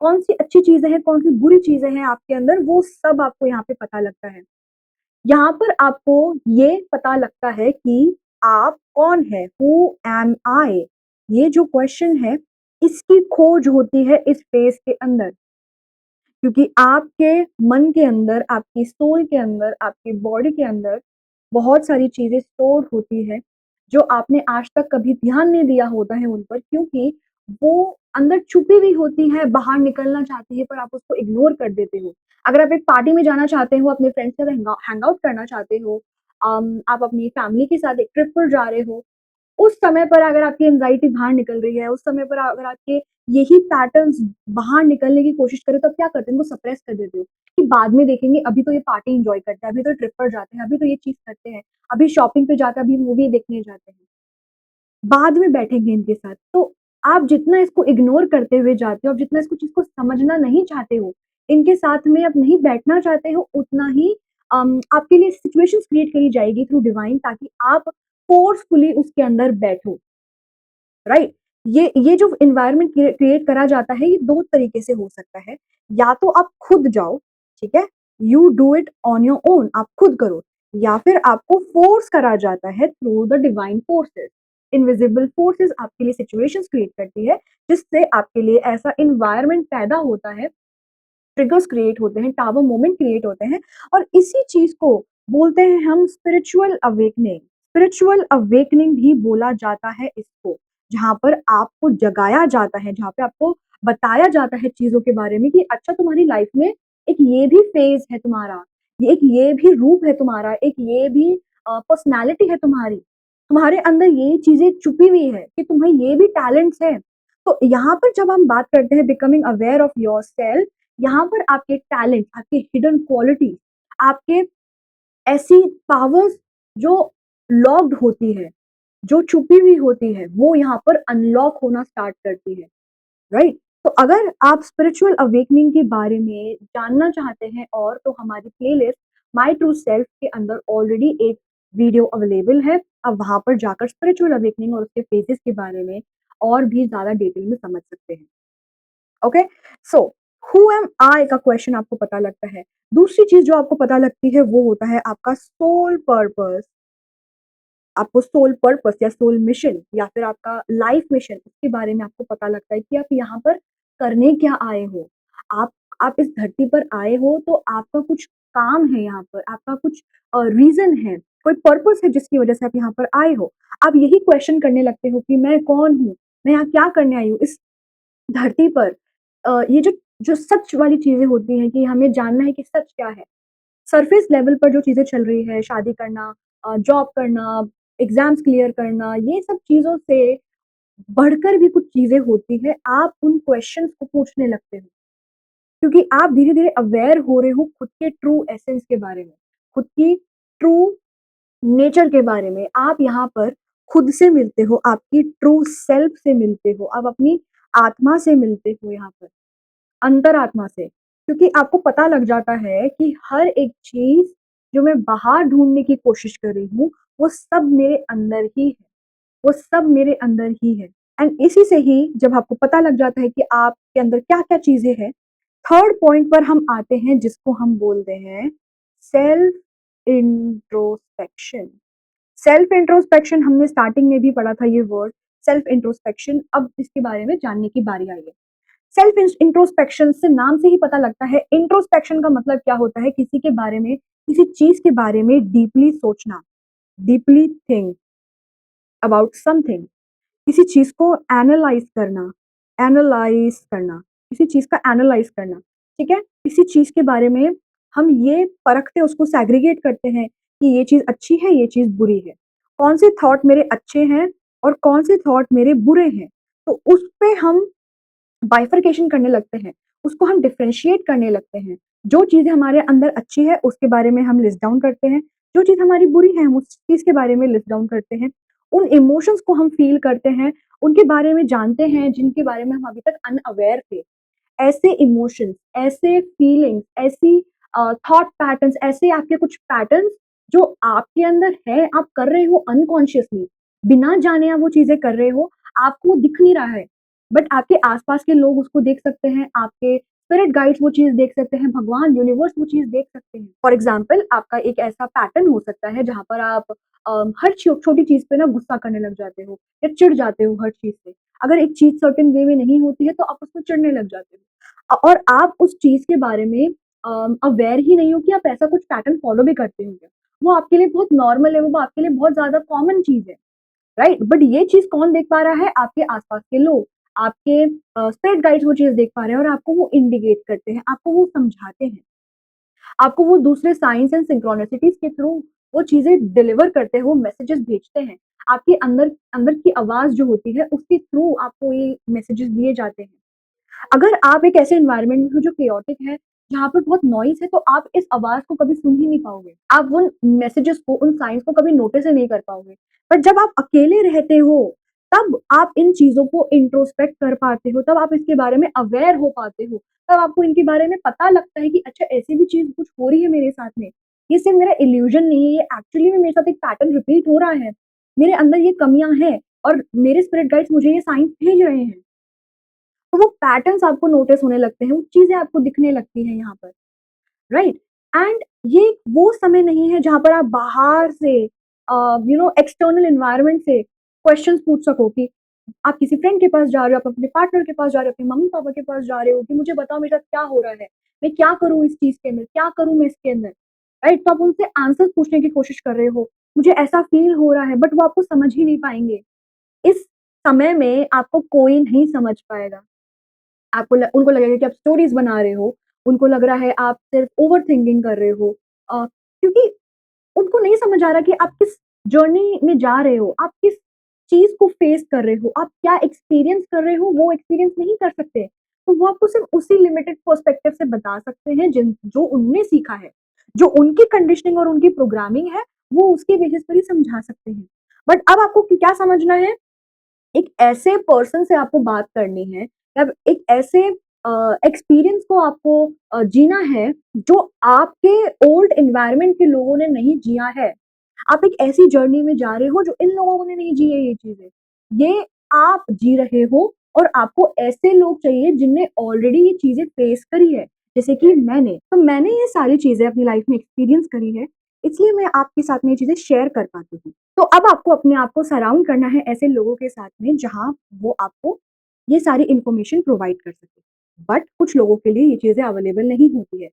कौन-सी अच्छी चीज़ें हैं, कौन-सी बुरी चीज़ें हैं आपके अंदर, वो सब आपको यहाँ पे पता लगता है। यहाँ पर आपको ये पता लगता है कि आप कौन हैं? हू एम आई? ये जो क्वेश्चन है, इसकी खोज होती है इस फेज़ के अंदर। क्योंकि आपके मन के अंदर, आपकी सोल के अंदर, आपकी बॉडी के अंदर बहुत सारी चीज़ें स्टोर होती हैं, जो आपने आज तक कभी ध्यान नहीं दिया होता है उन पर, क्योंकि वो अंदर छुपी हुई होती है, बाहर निकलना चाहती है पर आप उसको इग्नोर कर देते हो। अगर आप एक पार्टी में जाना चाहते हो, अपने फ्रेंड्स के साथ हैंग आउट करना चाहते हो, आप अपनी फैमिली के साथ एक ट्रिप पर जा रहे हो, उस समय पर अगर आपकी एंग्ज़ायटी बाहर निकल रही है, उस समय पर अगर आपके यही पैटर्न्स बाहर निकलने की कोशिश करें, तो आप क्या करते हैं? इनको सप्रेस कर देते हो कि बाद में देखेंगे, अभी तो ये पार्टी एन्जॉय करते हैं, अभी तो ट्रिप पर जाते हैं, अभी तो ये चीज़ करते हैं, अभी शॉपिंग पे जाते हैं, अभी मूवी देखने जाते हैं, बाद में बैठेंगे इनके साथ। तो आप जितना इसको इग्नोर करते हुए जाते हो, आप जितना इसको चीज़ को समझना नहीं चाहते हो, इनके साथ में आप नहीं बैठना चाहते हो, उतना ही आपके लिए सिचुएशंस क्रिएट करी जाएगी थ्रू डिवाइन, ताकि आप फ़ोर्सफुली उसके अंदर बैठो। राइट? ये जो एनवायरनमेंट क्रिएट करा जाता है, ये 2 तरीके से हो सकता है। या तो आप खुद जाओ, ठीक है? You do it on your own, आप खुद करो, या फिर आपको फोर्स करा जाता है through the divine forces. Invisible forces आपके लिए सिचुएशंस क्रिएट करती है, जिससे आपके लिए ऐसा एनवायरनमेंट पैदा होता है, ट्रिगर्स क्रिएट होते हैं, टावर मोमेंट क्रिएट होते हैं, और इसी चीज़ को बोलते हैं हम स्पिरिचुअल अवेकनिंग। स्पिरिचुअल अवेकनिंग भी बोला जाता है इसको, जहाँ पर आपको जगाया जाता है, जहाँ पे आपको बताया जाता है चीज़ों के बारे में कि अच्छा, तुम्हारी लाइफ में एक ये भी फेज़ है तुम्हारा, ये भी रूप है तुम्हारा, एक ये भी पर्सनैलिटी है तुम्हारी। तुम्हारे अंदर ये चीज़ें छुपी हुई है कि तुम्हें ये भी टैलेंट्स हैं। तो यहाँ पर जब हम बात करते हैं बिकमिंग अवेयर ऑफ योरसेल्फ, यहाँ पर आपके टैलेंट, आपके हिडन क्वालिटी, आपके ऐसी पावर्स जो लॉक्ड होती है, जो छुपी हुई होती है, वो यहाँ पर अनलॉक होना स्टार्ट करती है, राइट? तो अगर आप स्पिरिचुअल अवेकनिंग के बारे में जानना चाहते हैं, और तो हमारी प्लेलिस्ट माय ट्रू सेल्फ के अंदर ऑलरेडी एक वीडियो अवेलेबल है। आप वहाँ पर जाकर स्पिरिचुअल अवेकनिंग और उसके फेजेस के बारे में और भी ज़्यादा डिटेल में समझ सकते हैं। ओके, सो हु एम आई का क्वेश्चन आपको पता लगता है। दूसरी चीज जो आपको पता लगती है वो होता है आपका सोल पर्पस। आपको सोल पर्पस या सोल मिशन या फिर आपका लाइफ मिशन, इसके बारे में आपको पता लगता है कि आप यहाँ पर करने क्या आए हो। आप आप इस धरती पर आए हो तो आपका कुछ काम है यहाँ पर, आपका कुछ रीजन है, कोई पर्पस है जिसकी वजह से आप यहाँ पर आए हो। आप यही क्वेश्चन करने लगते हो कि मैं कौन हूँ, मैं यहाँ क्या करने आई हूँ इस धरती पर। ये जो जो सच वाली चीज़ें होती हैं कि हमें जानना है कि सच क्या है। सरफेस लेवल पर जो चीज़ें चल रही है, शादी करना, जॉब करना, एग्ज़ाम्स क्लियर करना, ये सब चीज़ों से बढ़कर भी कुछ चीज़ें होती हैं। आप उन क्वेश्चन्स को पूछने लगते हो, क्योंकि आप धीरे-धीरे अवेयर हो रहे हो खुद के ट्रू एसेंस के बारे में, खुद की ट्रू नेचर के बारे में। आप यहाँ पर खुद से मिलते हो, आपकी ट्रू सेल्फ से मिलते हो, आप अपनी आत्मा से मिलते हो यहाँ पर। अंतरात्मा से, क्योंकि आपको पता लग जाता है कि हर एक चीज़ जो मैं बाहर ढूँढने की कोशिश कर रही हूँ, वो सब मेरे अंदर ही है, वो सब मेरे अंदर ही है। एंड इसी से ही जब आपको पता लग जाता है कि आपके अंदर क्या-क्या चीज़ें हैं, थर्ड पॉइंट पर हम आते हैं जिसको हम बोलते हैं सेल्फ इंट्रोस्पेक्शन। सेल्फ इंट्रोस्पेक्शन हमने स्टार्टिंग में भी पढ़ा था ये वर्ड, सेल्फ इंट्रोस्पेक्शन। अब इसके बारे में जानने की बारी आई है। सेल्फ इंट्रोस्पेक्शन से नाम से ही पता लगता है, इंट्रोस्पेक्शन का मतलब क्या होता है, किसी के बारे में, किसी चीज के बारे में डीपली सोचना, डीपली थिंक अबाउट समथिंग, किसी चीज को एनालाइज करना, एनालाइज करना, किसी चीज का एनालाइज करना, ठीक है? किसी चीज के बारे में हम ये परखते, उसको सैग्रीगेट करते हैं कि ये चीज अच्छी है, ये चीज बुरी है, कौन से थॉट मेरे अच्छे हैं और कौन से थॉट मेरे बुरे हैं। तो उस पे हम बाइफरकेशन करने लगते हैं, उसको हम डिफरेंशिएट करने लगते हैं। जो चीज़ें हमारे अंदर अच्छी है, उसके बारे में हम लिस्ट डाउन करते हैं, जो चीज़ हमारी बुरी है हम उस चीज़ के बारे में लिस्ट डाउन करते हैं। उन इमोशंस को हम फ़ील करते हैं, उनके बारे में जानते हैं जिनके बारे में हम अभी तक अनअवेयर थे। ऐसे इमोशंस, ऐसे फीलिंग्स, ऐसी थॉट पैटर्न्स, ऐसे आपके कुछ पैटर्न्स जो आपके अंदर है, आप कर रहे हो अनकॉन्शियसली, बिना जाने आप वो चीज़ें कर रहे हो, आपको वो दिख नहीं रहा है, बट आपके आस-पास के लोग उसको देख सकते हैं, आपके स्पिरिट गाइड्स वो चीज़ देख सकते हैं, भगवान, यूनिवर्स वो चीज़ देख सकते हैं। फॉर एग्ज़ाम्पल आपका एक ऐसा पैटर्न हो सकता है जहाँ पर आप हर छोटी चीज़ पे ना गुस्सा करने लग जाते हो या चिढ़ जाते हो हर चीज़ से। अगर एक चीज़ सर्टेन वे में नहीं होती है तो आप उसमें चिढ़ने लग जाते हो। और आप उस चीज़ के बारे में अवेयर ही नहीं हो कि आप ऐसा कुछ पैटर्न फ़ॉलो भी करते होंगे। वो आपके लिए बहुत नॉर्मल है, वो आपके लिए बहुत ज़्यादा कॉमन चीज़ है, राइट? बट ये चीज़ कौन देख पा रहा है? आपके आस-पास के लोग, आपके स्पिरिट गाइड्स वो चीज़ देख पा रहे हैं और आपको वो इंडिकेट करते हैं, आपको वो समझाते हैं। आपको वो दूसरे साइंस एंड सिंक्रोनिसिटीज़ के थ्रू वो चीज़ें डिलीवर करते हैं, वो मैसेजेस भेजते हैं। आपके अंदर अंदर की आवाज़ जो होती है, उसके थ्रू आपको ये मैसेजेस दिए जाते हैं। अगर आप एक ऐसे एनवायरनमेंट में हो जो केओटिक है, जहाँ पर बहुत नॉइज़ है, तो आप इस आवाज़ को कभी सुन ही नहीं पाओगे। आप उन मैसेजेस को, उन साइंस को कभी नोटिस ही नहीं कर पाओगे। पर जब आप अकेले रहते हो, तब आप इन चीज़ों को इंट्रोस्पेक्ट कर पाते हो, तब आप इसके बारे में अवेयर हो पाते हो, तब आपको इनके बारे में पता लगता है कि अच्छा ऐसी भी चीज़ कुछ हो रही है मेरे साथ में। ये सिर्फ़ मेरा इल्यूज़न नहीं है, ये एक्चुअली में मेरे साथ एक पैटर्न रिपीट हो रहा है। मेरे अंदर ये कमियाँ हैं और मेरे स्पिरिट गाइड्स मुझे ये साइंस भेज रहे हैं। तो वो पैटर्न्स आपको नोटिस होने लगते हैं, वो चीज़ें आपको दिखने लगती हैं यहाँ पर, राइट? एंड ये वो समय नहीं है जहाँ पर आप बाहर से एक्सटर्नल एनवायरनमेंट से क्वेश्चन्स पूछ सको कि आप किसी फ्रेंड के पास जा रहे हो, आप अपने पार्टनर के पास जा रहे हो, अपने मम्मी-पापा के पास जा रहे हो कि मुझे बताओ मेरे साथ क्या हो रहा है? मैं क्या करूँ इस चीज़ के अंदर? क्या करूँ मैं इसके अंदर? राइट? तो आप उनसे आंसर्स पूछने की कोशिश कर रहे हो, मुझे ऐसा फ़ील हो रहा है, बट वो आपको समझ ही नहीं पाएँगे। इस समय में आपको कोई नहीं समझ पाएगा। आपको उनको लगेगा कि आप स्टोरीज़ बना रहे हो, उनको लग रहा है आप सिर्फ़ ओवरथिंकिंग कर रहे हो क्योंकि उनको नहीं समझ आ रहा कि आप किस जर्नी में जा रहे हो, आप किस चीज़ को फेस कर रहे हो, आप क्या एक्सपीरियंस कर रहे हो, वो एक्सपीरियंस नहीं कर सकते। तो वो आपको सिर्फ़ उसी लिमिटेड पर्सपेक्टिव से बता सकते हैं जिन जो उनने सीखा है। जो उनकी कंडीशनिंग और उनकी प्रोग्रामिंग है, वो उसके बेसिस पर ही समझा सकते हैं। बट अब आपको क्या समझना है एक ऐसे पर्सन से आपको बात करनी है या एक ऐसे एक्सपीरियंस को आपको जीना है जो आपके ओल्ड एनवायरनमेंट के लोगों ने नहीं जिया है। आप एक ऐसी जर्नी में जा रहे हो जो इन लोगों ने नहीं जी है ये चीज़ें। ये आप जी रहे हो और आपको ऐसे लोग चाहिए जिनने ऑलरेडी ये चीज़ें फेस करी है, जैसे कि मैंने। तो मैंने ये सारी चीज़ें अपनी लाइफ में एक्सपीरियंस करी है, इसलिए मैं आपके साथ में ये चीज़ें शेयर कर पाती हूँ। तो अब आपको अपने आप को सराउंड करना है ऐसे लोगों के साथ में जहाँ वो आपको ये सारी इन्फॉर्मेशन प्रोवाइड कर सकें। बट कुछ लोगों के लिए ये चीज़ें अवेलेबल नहीं होती है।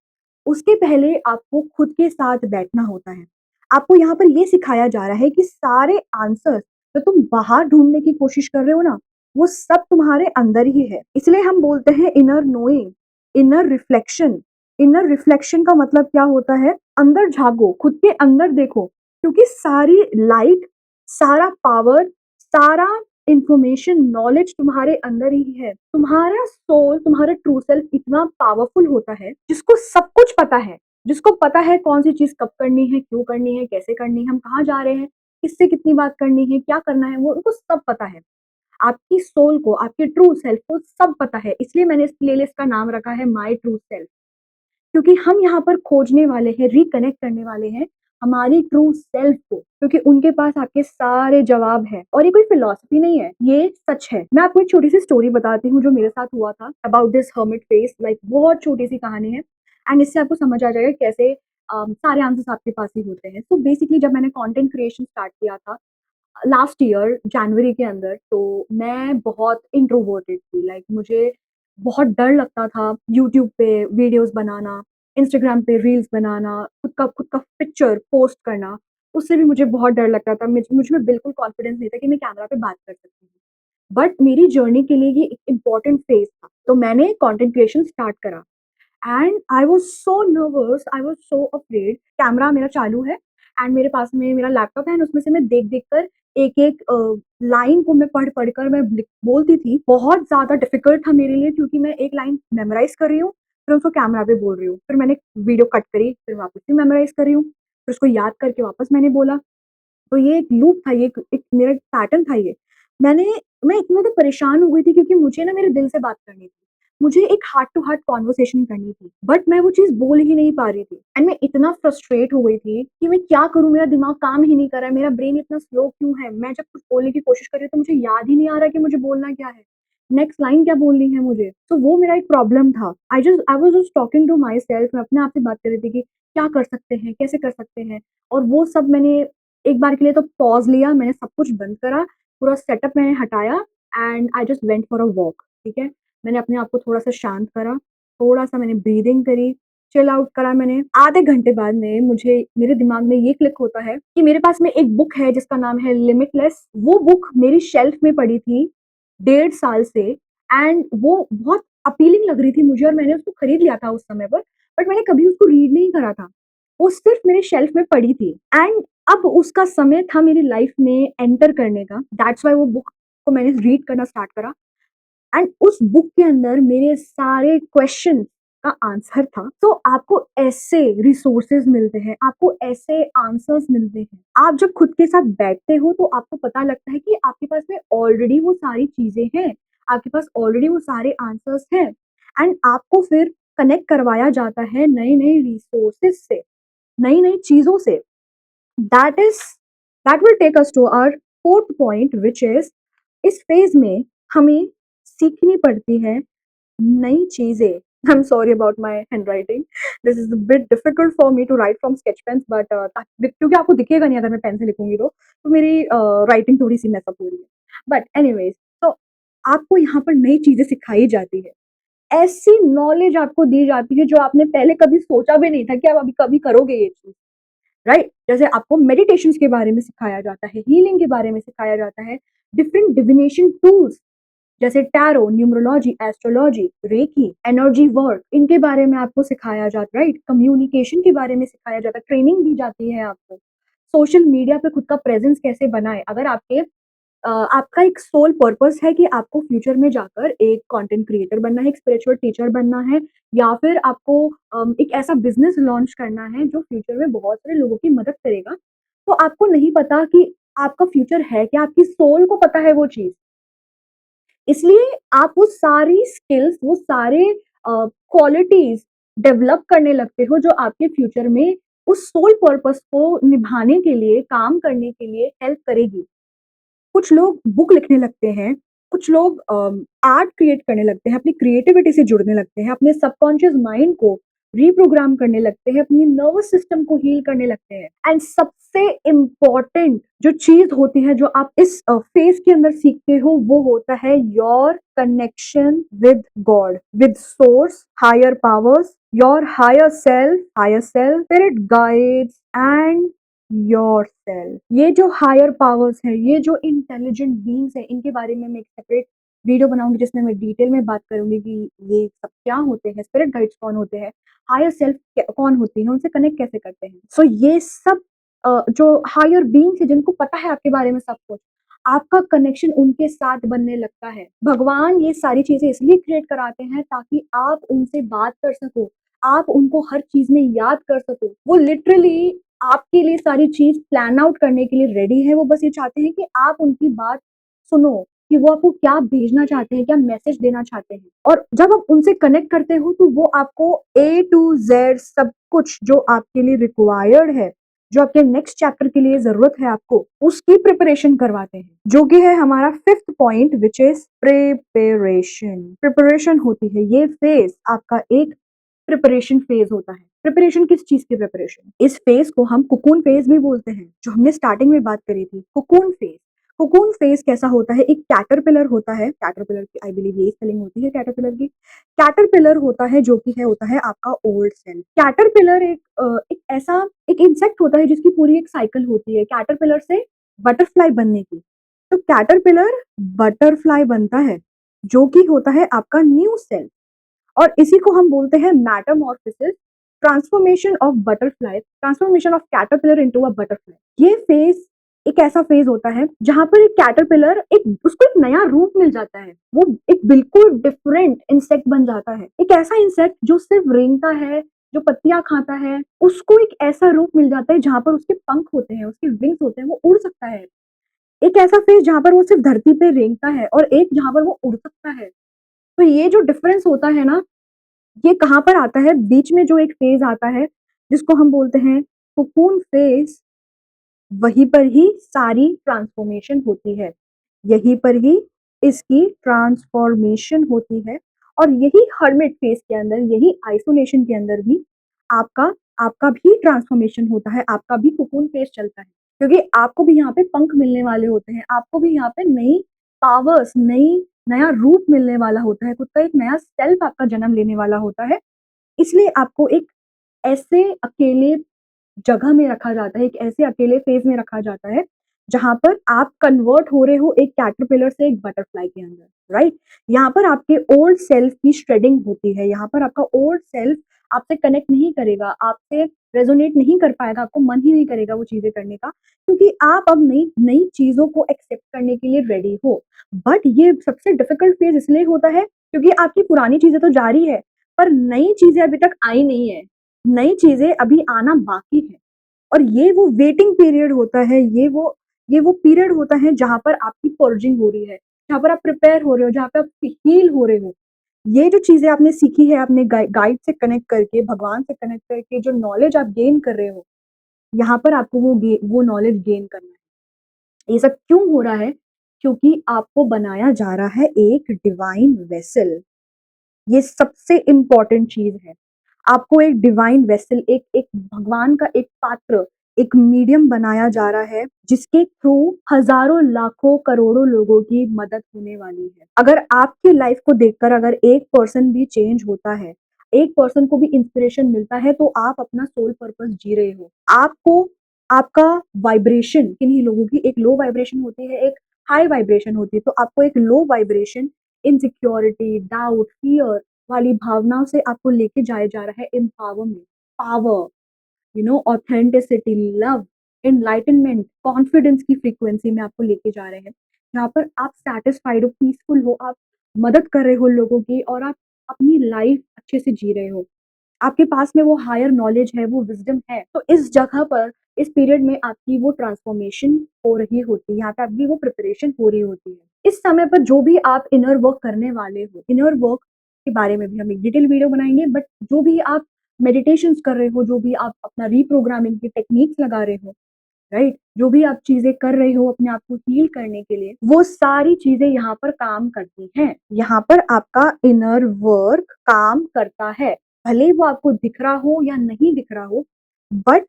उसके पहले आपको खुद के साथ बैठना होता है। आपको यहाँ पर ये सिखाया जा रहा है कि सारे आंसर्स जो तुम बाहर ढूँढने की कोशिश कर रहे हो ना, वो सब तुम्हारे अंदर ही है। इसलिए हम बोलते हैं inner knowing, inner reflection. Inner reflection का मतलब क्या होता है? अंदर झाँको, खुद के अंदर देखो। क्योंकि सारी लाइट, सारा पावर, सारा इन्फॉर्मेशन, नॉलेज तुम्हारे अंदर ही है। तुम्हारा सोल, तुम्हारा ट्रू सेल्फ इतना पावरफुल होता है, जिसको सब कुछ पता है। जिसको पता है कौन-सी चीज़ कब करनी है, क्यों करनी है, कैसे करनी है, हम कहाँ जा रहे हैं, किससे कितनी बात करनी है, क्या करना है, वो उनको सब पता है। आपकी सोल को, आपके ट्रू सेल्फ को सब पता है। इसलिए मैंने इस प्लेलिस्ट का नाम रखा है माय ट्रू सेल्फ। क्योंकि हम यहाँ पर खोजने वाले हैं, रिकनेक्ट करने वाले हैं हमारी ट्रू सेल्फ को, क्योंकि उनके पास आपके सारे जवाब हैं और ये कोई फिलॉसफी नहीं है, ये सच है। मैं आपको एक छोटी-सी स्टोरी बताती हूँ जो मेरे साथ हुआ था about this hermit face like बहुत छोटी-सी कहानी है एंड इससे आपको समझ आ जाएगा कैसे सारे आंसर्स आपके पास ही होते हैं। तो बेसिकली जब मैंने कंटेंट क्रिएशन स्टार्ट किया था लास्ट ईयर जनवरी के अंदर तो मैं बहुत इंट्रोवर्टेड थी लाइक मुझे बहुत डर लगता था यूट्यूब पे वीडियोस बनाना, इंस्टाग्राम पे रील्स बनाना, खुद का पिक्चर पोस्ट करना, उससे भी मुझे बहुत डर लगता था। मुझ में बिल्कुल कॉन्फिडेंस नहीं था कि मैं कैमरा पे बात कर सकती हूँ। बट मेरी जर्नी के लिए ये एक इम्पोर्टेंट फेज़ था, तो मैंने कंटेंट क्रिएशन स्टार्ट करा। And I was so nervous, I was so afraid. Camera मेरा चालू है एंड मेरे पास में मेरा लैपटॉप है एंड उसमें से मैं देख-देख कर एक-एक लाइन को मैं पढ़-पढ़ कर मैं बोलती थी। बहुत ज़्यादा डिफ़िकल्ट था मेरे लिए क्योंकि मैं एक लाइन मेमोराइज़ कर रही हूँ, फिर उसको कैमरा पे बोल रही हूँ। फिर मैंने वीडियो कट करी, फिर वापस से मेमोराइज़ कर रही हूँ। फिर उसको याद करके वापस मैंने बोला। तो ये एक लूप था, ये एक एक मेरा पैटर्न था ये। मैंने मैं इतना ज़्यादा परेशान हो गई थी क्योंकि मुझे ना मेरे दिल से बात करनी थी। मुझे एक हार्ट टू हार्ट कन्वर्सेशन करनी थी, बट मैं वो चीज़ बोल ही नहीं पा रही थी एंड मैं इतना फ्रस्ट्रेट हो गई थी कि मैं क्या करूँ? मेरा दिमाग काम ही नहीं कर रहा है, मेरा ब्रेन इतना स्लो क्यों है? मैं जब कुछ बोलने की कोशिश कर रही हूँ तो मुझे याद ही नहीं आ रहा कि मुझे बोलना क्या है? नेक्स्ट लाइन क्या बोलनी है मुझे? तो वो मेरा एक प्रॉब्लम था। I was just talking to my self, मैं अपने आप से बात कर रही थी कि क्या कर सकते हैं? कैसे कर सकते हैं? और वो सब मैंने एक बार के लिए तो पॉज़ लिया, मैंने सब कुछ बंद करा, पूरा सेटअप मैंने हटाया and I just went for a walk, ठीक है? मैंने अपने आप को थोड़ा-सा शांत करा, थोड़ा-सा मैंने ब्रीथिंग करी, चिल आउट करा मैंने। आधे घंटे बाद में मुझे मेरे दिमाग में ये क्लिक होता है कि मेरे पास में एक बुक है जिसका नाम है लिमिटलेस। वो बुक मेरी शेल्फ में पड़ी थी 1.5 साल से एंड वो बहुत अपीलिंग लग रही थी मुझे और मैंने उसको खरीद लिया था उस समय पर, बट मैंने कभी उसको रीड नहीं करा था। वो सिर्फ़ मेरे शेल्फ में पड़ी थी एंड अब उसका समय था मेरी लाइफ में एंटर करने का। दैट्स व्हाई वो बुक को मैंने रीड करना स्टार्ट करा एंड उस बुक के अंदर मेरे सारे क्वेश्चन का आंसर था। तो आपको ऐसे रिसोर्सेज मिलते हैं, आपको ऐसे आंसर्स मिलते हैं। आप जब खुद के साथ बैठते हो तो आपको पता लगता है कि आपके पास में ऑलरेडी वो सारी चीजें हैं, आपके पास ऑलरेडी वो सारे आंसर्स हैं एंड आपको फिर कनेक्ट करवाया जाता है नए नए रिसोर्सेज से, नई नई चीजों से। that is that will take us to our fourth point, which is इस फेज में हमें सीखनी पड़ती है नई चीजें। I'm sorry about my handwriting. This is a bit difficult for me to write from sketch pens, but क्योंकि आपको दिखेगा नहीं अगर मैं पेन से लिखूंगी तो मेरी राइटिंग थोड़ी सी मैसअप हो रही है। बट एनीवेज, तो आपको यहाँ पर नई चीजें सिखाई जाती है, ऐसी नॉलेज आपको दी जाती है जो आपने पहले कभी सोचा भी नहीं था कि आप अभी कभी करोगे ये चीज, राइट? जैसे आपको मेडिटेशन के बारे में सिखाया जाता है, हीलिंग के बारे में सिखाया जाता है, डिफरेंट डिविनेशन टूल्स जैसे tarot, numerology, astrology, reiki, energy work, इनके बारे में आपको सिखाया जाता है, राइट? कम्युनिकेशन के बारे में सिखाया जाता है, ट्रेनिंग दी जाती है आपको। सोशल मीडिया पे खुद का प्रेजेंस कैसे बनाए, अगर आपका एक सोल पर्पस है कि आपको फ्यूचर में जाकर एक कंटेंट क्रिएटर बनना है, एक स्पिरिचुअल टीचर बनना है, या फिर आपको एक ऐसा बिजनेस लॉन्च करना है जो फ्यूचर में बहुत सारे लोगों की मदद करेगा, तो आपको नहीं पता कि आपका फ्यूचर है क्या, आपकी सोल को पता है वो चीज। इसलिए आप वो सारी स्किल्स, वो सारे क्वालिटीज डेवलप करने लगते हो जो आपके फ्यूचर में उस सोल पर्पस को निभाने के लिए, काम करने के लिए हेल्प करेगी। कुछ लोग बुक लिखने लगते हैं, कुछ लोग आर्ट क्रिएट करने लगते हैं, अपनी क्रिएटिविटी से जुड़ने लगते हैं, अपने सबकॉन्शियस माइंड को रिप्रोग्राम करने लगते हैं, अपनी नर्वस सिस्टम को हील करने लगते हैं एंड सबसे इम्पोर्टेंट जो चीज होती है जो आप इस फेज के अंदर सीखते हो वो होता है your connection with God, with source, higher powers, your higher self, spirit guides and yourself. ये जो हायर पावर्स है, ये जो इंटेलिजेंट बीइंग्स है, इनके बारे में मैं एक सेपरेट वीडियो बनाऊंगी जिसमें मैं डिटेल में बात करूंगी कि ये सब क्या होते हैं, स्पिरिट गाइड्स कौन होते हैं, हायर सेल्फ कौन होती है, उनसे कनेक्ट कैसे करते हैं। सो ये सब जो हायर बीइंग्स है जिनको पता है आपके बारे में सब कुछ, आपका कनेक्शन उनके साथ बनने लगता है। भगवान ये सारी चीजें इसलिए क्रिएट कराते हैं ताकि आप उनसे बात कर सको, आप उनको हर चीज में याद कर सको। वो लिटरली आपके लिए सारी चीज प्लान आउट करने के लिए रेडी है। वो बस ये चाहते हैं कि आप उनकी बात सुनो, कि वो आपको क्या भेजना चाहते हैं, क्या मैसेज देना चाहते हैं। और जब आप उनसे कनेक्ट करते हो तो वो आपको ए टू जेड सब कुछ जो आपके लिए रिक्वायर्ड है, जो आपके नेक्स्ट चैप्टर के लिए जरूरत है आपको, उसकी प्रिपरेशन करवाते हैं, जो कि है हमारा fifth point, which is preparation. Preparation होती है ये फेज, आपका एक प्रिपरेशन फेज होता है। प्रिपरेशन किस चीज की प्रिपरेशन? इस फेज को हम कुकून फेज भी बोलते हैं, जो हमने स्टार्टिंग में बात करी थी, कुकून फेज। कुकून फेज कैसा होता है? एक कैटरपिलर होता है, कैटरपिलर की आई बिलीव यही स्पेलिंग होती है कैटरपिलर की। कैटरपिलर होता है जो कि है होता है आपका ओल्ड सेल्फ। कैटरपिलर एक ऐसा एक इंसेक्ट होता है जिसकी पूरी एक साइकिल होती है कैटरपिलर से बटरफ्लाई बनने की। तो कैटरपिलर बटरफ्लाई बनता है जो कि होता है आपका न्यू सेल्फ, और इसी को हम बोलते हैं metamorphosis, transformation of butterfly, transformation of caterpillar into a butterfly. ये फेज एक ऐसा फेज होता है जहां पर एक कैटरपिलर एक उसको एक नया रूप मिल जाता है, वो एक बिल्कुल डिफरेंट इंसेक्ट बन जाता है। एक ऐसा इंसेक्ट जो सिर्फ रेंगता है, जो पत्तियाँ खाता है, उसको एक ऐसा रूप मिल जाता है जहाँ पर उसके पंख होते हैं, उसके विंग्स होते हैं, वो उड़ सकता है। एक ऐसा फेज़ जहाँ पर वो सिर्फ़ धरती पे रेंगता है और एक जहाँ पर वो उड़ सकता है। तो ये जो डिफ़रेंस होता है ना, ये कहाँ पर आता है, बीच में जो एक फेज़ आता है, जिसको हम बोलते हैं कोकून फेज़, वहीं पर ही सारी ट्रांसफ़ॉर्मेशन होती है। यहीं पर ही इसकी ट्रांसफ़ॉर्मेशन होती है और यही हर्मिट फ़ेज़ के अंदर, यही आइसोलेशन के अंदर भी आपका आपका भी ट्रांसफ़ॉर्मेशन होता है, आपका भी कोकून फ़ेज़ चलता है। क्योंकि आपको भी यहाँ पे पंख मिलने वाले होते हैं, आपको भी यहाँ पे नई पावर्स, नया रूप मिलने वाला होता है, खुद का एक नया सेल्फ आपका जन्म लेने वाला होता है। इसलिए आपको एक ऐसे अकेले जगह में रखा जाता है, एक ऐसे अकेले फ़ेज़ में रखा जाता है, जहाँ पर आप कन्वर्ट हो रहे हो एक कैटरपिलर से एक बटरफ्लाई के अंदर, राइट? यहाँ पर आपके ओल्ड सेल्फ की श्रेडिंग होती है, यहाँ पर आपका ओल्ड सेल्फ आपसे कनेक्ट नहीं करेगा, आपसे रेज़ोनेट नहीं कर पाएगा, आपको मन ही नहीं करेगा वो चीज़ें करने का, क्योंकि आप अब नई नई चीज़ों को एक्सेप्ट करने के लिए रेडी हो। बट ये सबसे डिफ़िकल्ट फ़ेज़ इसलिए होता है, क्योंकि आपकी पुरानी चीज़ें तो जारी है, पर नई चीज़ें अभी तक आई नहीं है। नई चीज़ें अभी आना बाकी है और ये वो वेटिंग पीरियड होता है, ये वो पीरियड होता है जहाँ पर आपकी पर्जिंग हो रही है, जहाँ पर आप प्रिपेयर हो रहे हो, जहाँ पे आप हील हो रहे हो। ये जो चीज़ें आपने सीखी है, आपने गाइड से कनेक्ट करके, भगवान से कनेक्ट करके जो नॉलेज आप गेन कर रहे हो, यहाँ पर आपको वो नॉलेज गेन करना है। ये सब क्यों हो रहा है? क्योंकि आपको बनाया जा रहा है एक डिवाइन वेसल। ये सबसे इम्पोर्टेंट चीज़ है। आपको एक डिवाइन वेसल, एक एक भगवान का एक पात्र, एक मीडियम बनाया जा रहा है, जिसके थ्रू हज़ारों, लाखों, करोड़ों लोगों की मदद होने वाली है। अगर आपकी लाइफ़ को देखकर अगर एक पर्सन भी चेंज होता है, एक पर्सन को भी इंस्पिरेशन मिलता है, तो आप अपना सोल पर्पस जी रहे हो। आपको आपका वाइब्रेशन, किन्हीं लोगों की एक लो वाइब्रेशन होती है, एक हाई वाइब्रेशन होती है, तो आपको एक low vibration insecurity, doubt, fear वाली भावनाओं से आपको लेके जाया जा रहा है empowerment, power, authenticity, love, enlightenment, confidence की फ्रीक्वेंसी में आपको लेके जा रहे हैं। जहाँ पर आप सैटिस्फाइड हो, पीसफुल हो, आप मदद कर रहे हो लोगों की और आप अपनी लाइफ अच्छे से जी रहे हो। आपके पास में वो हायर नॉलेज है, वो विज़डम है। तो इस जगह पर, इस पीरियड में आपकी वो ट्रांसफॉर्मेशन हो रही होती है, यहाँ पे आपकी वो प्रिपरेशन हो रही होती है। इस समय पर जो भी आप इनर वर्क करने वाले हो, इनर वर्क के बारे में भी हम एक डिटेल वीडियो बनाएँगे, बट जो भी आप मेडिटेशंस कर रहे हो, जो भी आप अपना रीप्रोग्रामिंग की टेक्निक्स लगा रहे हो, राइट? जो भी आप चीज़ें कर रहे हो अपने आप को हील करने के लिए, वो सारी चीज़ें यहाँ पर काम करती हैं। यहाँ पर आपका इनर वर्क काम करता है। भले ही वो आपको दिख रहा हो या नहीं दिख रहा हो, बट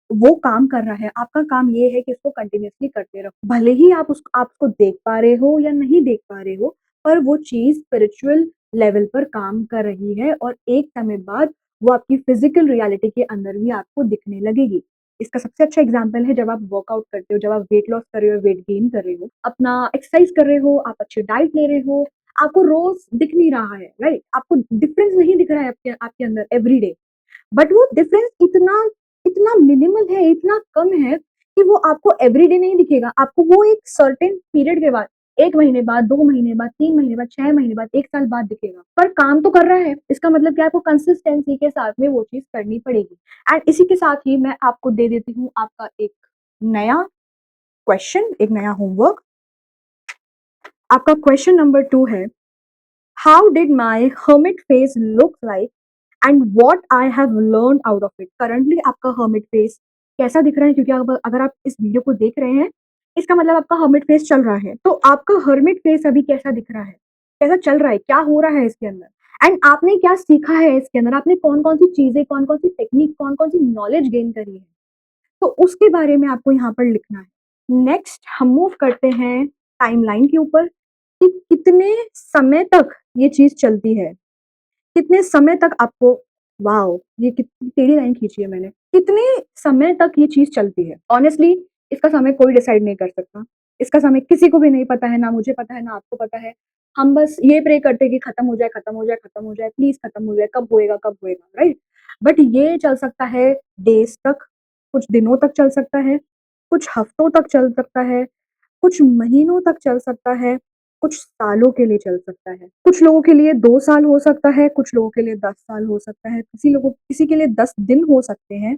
वो काम कर रहा है। आपका काम ये है कि इसको कंटिन्यूअसली करते रहो। भले ही आप उसको देख पा रहे हो या नहीं देख पा रहे हो, पर वो चीज़ स्पिरिचुअल लेवल पर काम कर रही है और एक समय बाद वो आपकी फिज़िकल रियलिटी के अंदर भी आपको दिखने लगेगी। इसका सबसे अच्छा एग्जाम्पल है जब आप वर्कआउट करते हो, जब आप वेट लॉस कर रहे हो, वेट गेन कर रहे हो, अपना एक्सरसाइज कर रहे हो, आप अच्छी डाइट ले रहे हो, आपको रोज दिख नहीं रहा है, राइट? आपको डिफरेंस नहीं दिख रहा है आपके आपके अंदर एवरी डे, बट वो डिफरेंस इतना इतना मिनिमल है, इतना कम है कि वो आपको एवरीडे नहीं दिखेगा। आपको वो एक सर्टेन पीरियड के बाद, 1 महीने बाद, 2 महीने बाद, 3 महीने बाद, 6 महीने बाद, 1 साल बाद दिखेगा। पर काम तो कर रहा है। इसका मतलब क्या है, आपको कंसिस्टेंसी के साथ में वो चीज़ करनी पड़ेगी। एंड इसी के साथ ही मैं आपको दे देती हूँ आपका एक नया क्वेश्चन, एक नया होमवर्क। आपका क्वेश्चन नंबर 2 है, how did my hermit phase look like and what I have learned out of it. Currently आपका हर्मिट फेज कैसा दिख रहा है? क्योंकि अब अगर आप इस वीडियो को देख रहे हैं, इसका मतलब आपका हर्मिट फेज चल रहा है। तो आपका हर्मिट फेज अभी कैसा दिख रहा है? कैसा चल रहा है? क्या हो रहा है इसके अंदर? एंड आपने क्या सीखा है इसके अंदर? आपने कौन-कौन सी चीज़ें, कौन-कौन सी टेक्निक, कौन-कौन सी नॉलेज गेन करी है? तो उसके बारे में आपको यहाँ पर लिखना है। नेक्स्ट हम मूव करते हैं टाइमलाइन के ऊपर कि कितने समय तक ये चीज़ चलती है। कितने समय तक आपको, वॉव! ये कितनी टेढ़ी लाइन खींची है मैंने। कितने समय तक ये चीज़ चलती है? ऑनेस्टली इसका समय कोई डिसाइड नहीं कर सकता। इसका समय किसी को भी नहीं पता है, ना मुझे पता है, ना आपको पता है। हम बस ये प्रे करते हैं कि खत्म हो जाए, खत्म हो जाए, खत्म हो जाए, प्लीज़ खत्म हो जाए, कब होएगा, राइट? बट ये चल सकता है डेज़ तक, कुछ दिनों तक चल सकता है, कुछ हफ्तों तक चल सकता है, कुछ महीनों तक चल सकता है, कुछ सालों के लिए चल सकता है। कुछ लोगों के लिए 2 साल हो सकता है, कुछ लोगों के लिए 10 साल हो सकता है, किसी के लिए 10 दिन हो सकते हैं,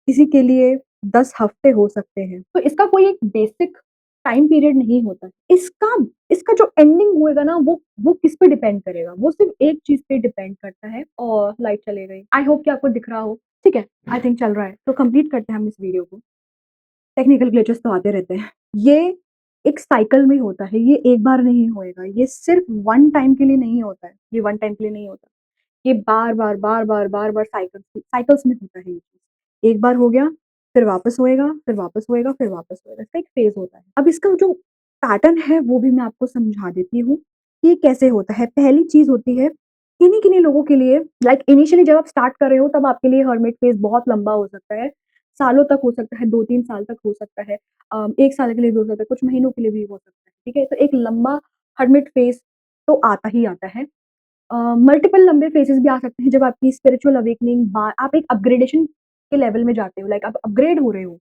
किसी के लिए 10 हफ्ते हो सकते हैं। तो इसका कोई एक बेसिक टाइम पीरियड नहीं होता है। इसका इसका जो एंडिंग होएगा ना वो किस पे डिपेंड करेगा? वो सिर्फ़ एक चीज़ पे डिपेंड करता है और लाइट चली गई। आई होप कि आपको दिख रहा हो। ठीक है, आई थिंक चल रहा है। तो कंप्लीट करते हैं हम इस वीडियो को। टेक्निकल ग्लिचेस तो आते रहते हैं। ये एक साइकिल में होता है, ये एक बार नहीं होएगा, ये सिर्फ़ वन टाइम के लिए नहीं होता है, ये वन टाइम के लिए नहीं होता। ये बार-बार, बार-बार, बार-बार साइकिल्स में होता है ये चीज़। एक बार हो गया, फिर वापस होएगा, फिर वापस होएगा, फिर वापस होएगा। इसका एक फ़ेज़ होता है। अब इसका जो पैटर्न है वो भी मैं आपको समझा देती हूँ, कि ये कैसे होता है। पहली चीज़ होती है, किन्हीं-किन्हीं लोगों के लिए लाइक इनिशियली जब आप स्टार्ट कर रहे हो तब आपके लिए हर्मिट फ़ेज़ बहुत लंबा हो सकता है। सालों तक हो सकता है, 2-3 साल तक हो सकता है। 1 साल के लिए भी हो सकता है, कुछ महीनों के लिए भी हो सकता है, ठीक है? तो एक लंबा हर्मिट फ़ेज़ तो आता ही आता है। मल्टीपल लंबे फेजेस भी आ सकते हैं जब आपकी स्पिरिचुअल अवेकनिंग बा आप एक अपग्रेडेशन के लेवल में जाते हो, लाइक आप अपग्रेड हो रहे हो।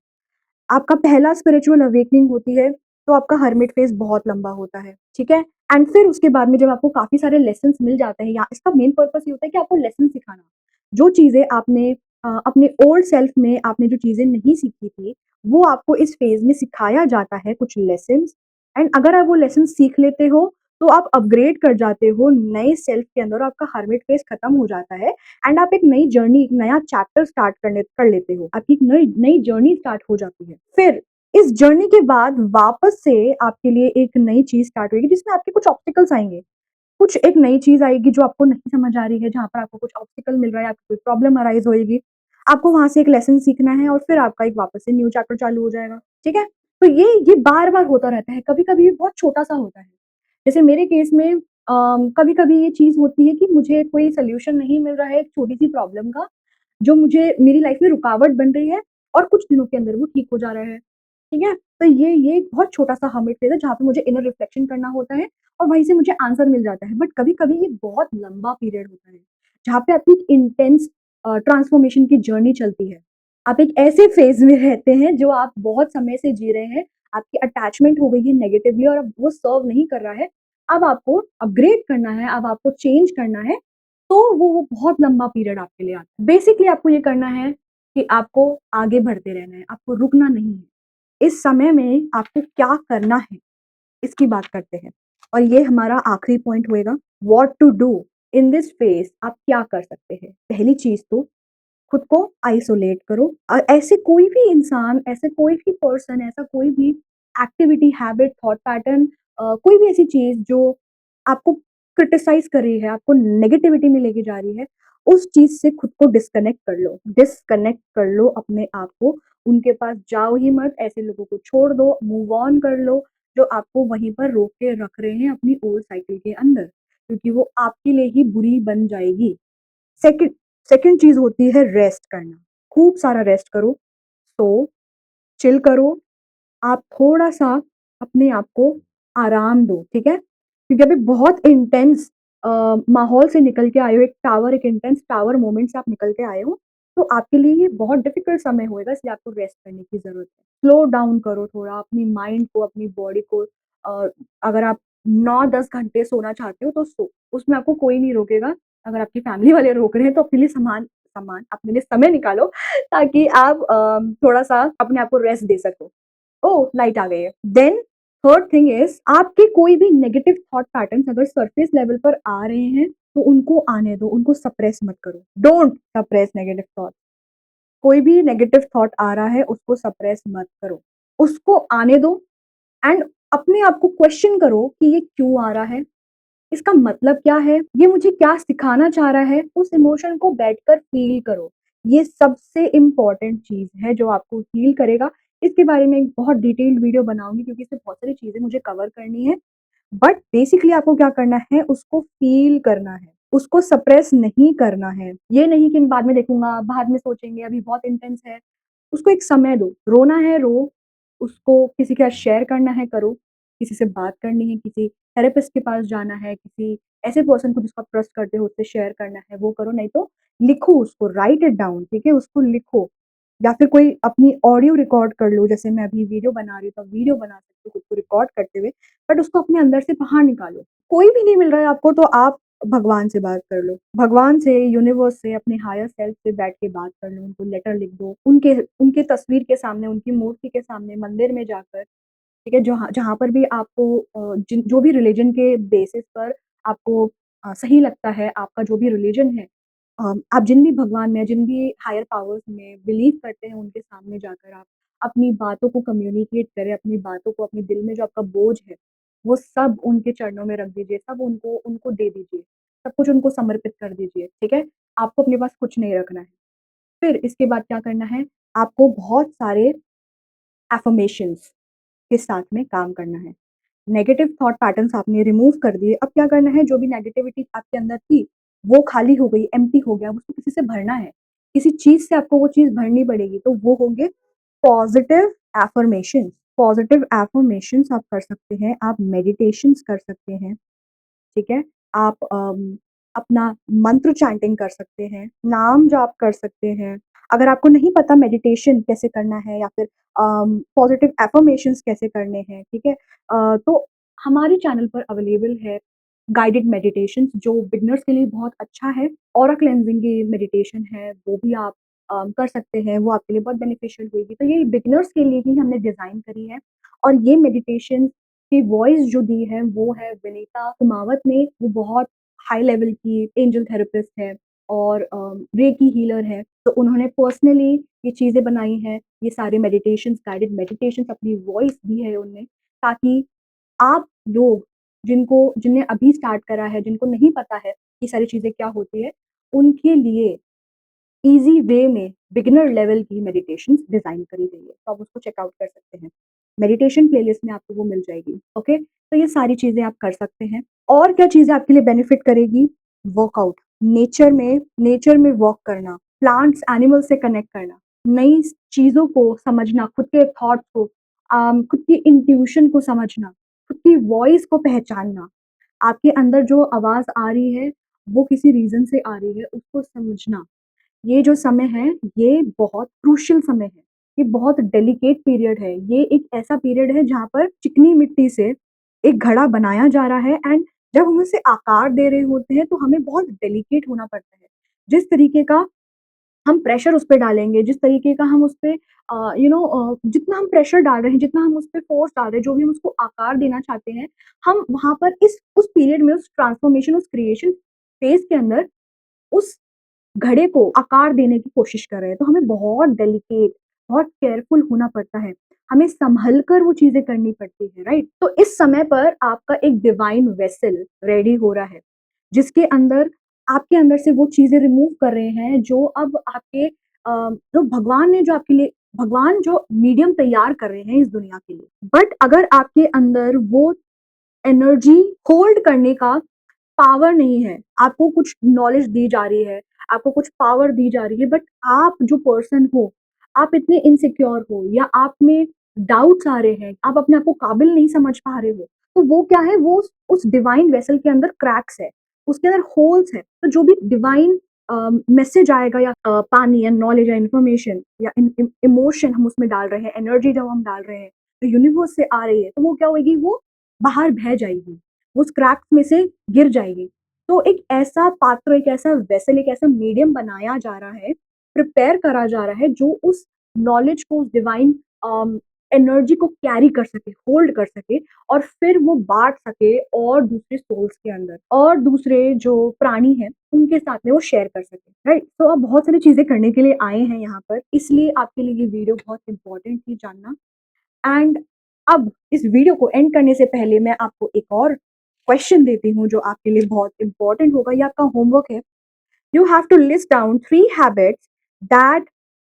आपका पहला स्पिरिचुअल अवेकनिंग होती है, तो आपका हर्मिट फेज़ बहुत लंबा होता है, ठीक है? एंड फिर उसके बाद में जब आपको काफ़ी सारे लेसन्स मिल जाते हैं या इसका मेन पर्पस ये होता है कि आपको लेसन सिखाना। जो चीज़ें आपने अपने ओल्ड सेल्फ में आपने जो चीज़ें नहीं सीखी थी, वो आपको इस फेज़ में सिखाया जाता है कुछ लेसन्स एंड अगर आप वो लेसन्स सीख लेते हो, तो आप अपग्रेड कर जाते हो नए सेल्फ के अंदर और आपका हर्मिट फेज़ खत्म हो जाता है एंड आप एक नई जर्नी, एक नया चैप्टर स्टार्ट कर लेते हो। आपकी एक नई नई जर्नी स्टार्ट हो जाती है। फिर इस जर्नी के बाद वापस से आपके लिए एक नई चीज़ स्टार्ट होएगी जिसमें आपके कुछ ऑब्स्टिकल्स आएँगे। कुछ एक नई चीज़ आएगी जो आपको नहीं समझ आ रही है, जहाँ पर आपको कुछ ऑब्स्टिकल मिल रहा है, आपको कोई प्रॉब्लम अराइज़ होएगी। आपको वहाँ से एक लेसन सीखना है और फिर आपका एक वापस से न्यू चैप्टर चालू हो जाएगा, ठीक है? तो ये बार-बार होता रहता है, कभी-कभी ये बहुत छोटा-सा होता है। जैसे मेरे केस में कभी-कभी ये चीज़ होती है कि मुझे कोई सॉल्यूशन नहीं मिल रहा है एक छोटी-सी प्रॉब्लम का, जो मुझे मेरी लाइफ़ में रुकावट बन रही है और कुछ दिनों के अंदर वो ठीक हो जा रहा है, ठीक है? तो ये एक बहुत छोटा-सा हर्मिट फेज़ है जहाँ पे मुझे इनर रिफ्लेक्शन करना होता है और वहीं से मुझे आंसर मिल जाता है। बट कभी-कभी ये बहुत लंबा पीरियड होता है, जहाँ पे आपकी एक इंटेंस ट्रांसफॉर्मेशन की जर्नी चलती है। आप एक ऐसे फ़ेज़ में रहते हैं जो आप बहुत समय से जी रहे हैं, आपकी अटैचमेंट हो गई है नेगेटिवली और अब वो सर्व नहीं कर रहा है। अब आपको अपग्रेड करना है, अब आपको चेंज करना है, तो वो बहुत लंबा पीरियड आपके लिए आता है। बेसिकली आपको ये करना है कि आपको आगे बढ़ते रहना है, आपको रुकना नहीं है। इस समय में आपको क्या करना है, इसकी बात करते हैं और ये हमारा आखिरी पॉइंट होएगा, what to do in this phase आप क्या कर सकते हैं? पहली चीज़ तो खुद को आइसोलेट करो। ऐसे कोई भी इंसान, ऐसे कोई भी पर्सन, ऐसा कोई भी एक्टिविटी, हैबिट, थॉट पैटर्न कोई भी ऐसी चीज़ जो आपको क्रिटिसाइज़ कर रही है, आपको नेगेटिविटी में लेके जा रही है, उस चीज़ से खुद को डिस्कनेक्ट कर लो अपने आप को। उनके पास जाओ ही मत, ऐसे लोगों को छोड़ दो, मूव ऑन कर लो, जो आपको वहीं पर रोक के रख रहे हैं अपनी ओल्ड साइकिल के अंदर, क्योंकि वो आपके लिए ही बुरी बन जाएगी। सेकंड सेकंड चीज़ होती है रेस्ट करना। खूब सारा रेस्ट करो, सो, चिल करो, आप थोड़ा-सा अपने आप को आराम दो, ठीक है? क्योंकि अभी बहुत इंटेंस माहौल से निकल के आए हो, एक इंटेंस टावर मोमेंट से आप निकल के आए हो, तो आपके लिए ये बहुत डिफ़िकल्ट समय होएगा, इसलिए आपको रेस्ट करने की ज़रूरत है। स्लो डाउन करो थोड़ा, अपनी माइंड को, अपनी बॉडी को अगर आप 9-10 घंटे सोना चाहते हो तो उसमें आपको कोई नहीं रोकेगा। अगर आपकी फैमिली वाले रोक रहे हैं तो अपने लिए अपने लिए समय निकालो ताकि आप थोड़ा-सा अपने आप को रेस्ट दे सको। ओह! लाइट आ गई है। देन थर्ड थिंग इज़ आपके कोई भी नेगेटिव थॉट पैटर्न्स अगर सरफेस लेवल पर आ रहे हैं, तो उनको आने दो, उनको सप्रेस मत करो। Don't suppress negative thought. कोई भी नेगेटिव थॉट आ रहा है, उसको सप्रेस मत करो। उसको आने दो एंड अपने आप को क्वेश्चन करो कि ये क्यों आ रहा है? इसका मतलब क्या है? ये मुझे क्या सिखाना चाह रहा है? उस इमोशन को बैठकर फ़ील करो। ये सबसे इम्पोर्टेंट चीज़ है जो आपको हील करेगा। इसके बारे में एक बहुत डिटेल्ड वीडियो बनाऊँगी क्योंकि इसमें बहुत सारी चीज़ें मुझे कवर करनी है। बट बेसिकली आपको क्या करना है, उसको फ़ील करना है, उसको सप्रेस नहीं करना है। ये नहीं कि मैं बाद में देखूँगा, बाद में सोचेंगे, अभी बहुत इंटेंस है। उसको एक समय दो, रोना है रो, उसको किसी के साथ शेयर करना है करो, किसी से बात करनी है, किसी थेरेपिस्ट के पास जाना है, किसी ऐसे पर्सन को जिसको आप ट्रस्ट करते हो उससे शेयर करना है वो करो, नहीं तो लिखो उसको, राइट इट डाउन, ठीक है? उसको लिखो। या फिर कोई अपनी ऑडियो रिकॉर्ड कर लो, जैसे मैं अभी वीडियो बना रही हूँ, तो वीडियो बना सकते हो खुद को रिकॉर्ड करते हुए, बट उसको अपने अंदर से बाहर निकालो। कोई भी नहीं मिल रहा है आपको, तो आप भगवान से बात कर लो। भगवान से, यूनिवर्स से, अपने हायर सेल्फ से बैठ के बात कर लो, उनको लेटर लिख दो, उनके उनके तस्वीर के सामने, उनकी मूर्ति के सामने, मंदिर में जाकर, ठीक है? जहाँ जहाँ पर भी आपको जिन जो भी रिलीजन के बेसिस पर आपको सही लगता है, आपका जो भी रिलीजन है, आप जिन भी भगवान में, जिन भी हायर पावर्स में बिलीव करते हैं, उनके सामने जाकर आप अपनी बातों को कम्युनिकेट करें, अपनी बातों को, अपने दिल में जो आपका बोझ है, वो सब उनके चरणों में रख दीजिए, सब उनको उनको दे दीजिए, सब कुछ उनको समर्पित कर दीजिए, ठीक है? आपको अपने पास कुछ नहीं रखना है। फिर इसके बाद क्या करना है, आपको बहुत सारे अफ़र्मेशंस के साथ में काम करना है। नेगेटिव थॉट पैटर्न्स आपने रिमूव कर दिए, अब क्या करना है, जो भी नेगेटिविटी आपके अंदर थी, वो खाली हो गई, एम्प्टी हो गया, अब उसको किसी से भरना है। किसी चीज़ से आपको वो चीज़ भरनी पड़ेगी, तो वो होंगे पॉज़िटिव अफ़र्मेशंस। पॉज़िटिव अफ़र्मेशंस आप कर सकते हैं, आप मेडिटेशंस कर सकते हैं, ठीक है? आप अपना मंत्र चैंटिंग कर सकते हैं, नाम जाप कर सकते हैं। अगर आपको नहीं पता मेडिटेशन कैसे करना है, या फिर पॉज़िटिव अफ़र्मेशंस कैसे करने हैं, ठीक है? तो हमारे चैनल पर अवेलेबल है गाइडेड मेडिटेशंस, जो बिगिनर्स के लिए बहुत अच्छा है। ऑरा क्लेंजिंग की मेडिटेशन है, वो भी आप कर सकते हैं, वो आपके लिए बहुत बेनिफिशियल होगी। तो ये बिगिनर्स के लिए ही हमने डिज़ाइन करी है, और ये मेडिटेशन की वॉइस जो दी है, वो है विनीता कुमावत ने। वो बहुत हाई लेवल की एंजल थेरेपिस्ट है, और रेकी हीलर है। तो उन्होंने पर्सनली ये चीज़ें बनाई हैं, ये सारे मेडिटेशंस, गाइडेड मेडिटेशंस अपनी वॉइस दी है उनने, ताकि आप लोग, जिनने अभी स्टार्ट करा है, जिनको नहीं पता है ये सारी चीज़ें क्या होती है, उनके लिए ईज़ी वे में बिगिनर लेवल की मेडिटेशंस डिज़ाइन करी गई है, तो आप उसको चेकआउट कर सकते हैं। मेडिटेशन प्लेलिस्ट में आपको वो मिल जाएगी, ओके? तो ये सारी चीज़ें आप कर सकते हैं। और क्या चीज़ें आपके लिए बेनिफिट करेगी? वर्कआउट, नेचर में वॉक करना, प्लांट्स, एनिमल से कनेक्ट करना, नई चीज़ों को समझना, खुद के थॉट्स को, खुद की इंट्यूशन को समझना, खुद की वॉइस को पहचानना, आपके अंदर जो आवाज़ आ रही है, वो किसी रीज़न से आ रही है, उसको समझना। ये जो समय है, ये बहुत क्रूशियल समय है। ये बहुत डेलिकेट पीरियड है। ये एक ऐसा पीरियड है जहाँ पर चिकनी मिट्टी से एक घड़ा बनाया जा रहा है, एंड जब हम उसे आकार दे रहे होते हैं, तो हमें बहुत डेलिकेट होना पड़ता है। जिस तरीके का हम प्रेशर उस पे डालेंगे, जिस तरीके का हम उस पे जितना हम प्रेशर डाल रहे हैं, जितना हम उस पे फ़ोर्स डाल रहे हैं, जो भी हम उसको आकार देना चाहते हैं, हम वहाँ पर इस उस पीरियड में, उस ट्रांसफ़ॉर्मेशन, उस क्रिएशन फ़ेज़ के अंदर उस घड़े को आकार देने की कोशिश कर रहे हैं, तो हमें बहुत डेलिकेट, बहुत केयरफुल होना पड़ता है। हमें सँभल कर वो चीज़ें करनी पड़ती है, राइट? तो इस समय पर आपका एक डिवाइन वेसल रेडी हो रहा है, जिसके अंदर, आपके अंदर से वो चीज़ें रिमूव कर रहे हैं, जो अब आपके जो भगवान ने जो आपके लिए, भगवान जो मीडियम तैयार कर रहे हैं इस दुनिया के लिए। बट अगर आपके अंदर वो एनर्जी होल्ड करने का पावर नहीं है, आपको कुछ नॉलेज दी जा रही है, आपको कुछ पावर दी जा रही है, बट आप जो पर्सन हो, आप इतने इनसिक्योर हो, या आप में डाउट्स आ रहे हैं, आप अपने आप को काबिल नहीं समझ पा रहे हो, तो वो क्या है, वो उस डिवाइन वेसल के अंदर क्रैक्स है, उसके अंदर होल्स है। तो जो भी डिवाइन मैसेज आएगा, या पानी, या नॉलेज, या इन्फॉर्मेशन, या इमोशन हम उसमें डाल रहे हैं, एनर्जी जब हम डाल रहे हैं, तो यूनिवर्स से आ रही है, तो वो क्या होगी, वो बाहर बह जाएगी, वो उस क्रैक्स में से गिर जाएगी। तो एक ऐसा पात्र, एक ऐसा वेसल, एक ऐसा मीडियम बनाया जा रहा है, प्रिपेयर करा जा रहा है, जो उस नॉलेज को, उस डिवाइन एनर्जी को कैरी कर सके, होल्ड कर सके, और फिर वो बाँट सके, और दूसरे सोल्स के अंदर, और दूसरे जो प्राणी हैं, उनके साथ में वो शेयर कर सके, राइट? तो आप बहुत सारी चीज़ें करने के लिए आए हैं यहाँ पर, इसलिए आपके लिए ये वीडियो बहुत इम्पोर्टेंट थी जानना। एंड अब इस वीडियो को एंड करने से पहले मैं आपको एक और क्वेश्चन देती हूँ, जो आपके लिए बहुत इंपॉर्टेंट होगा, ये आपका होमवर्क है। You have to list down 3 habits that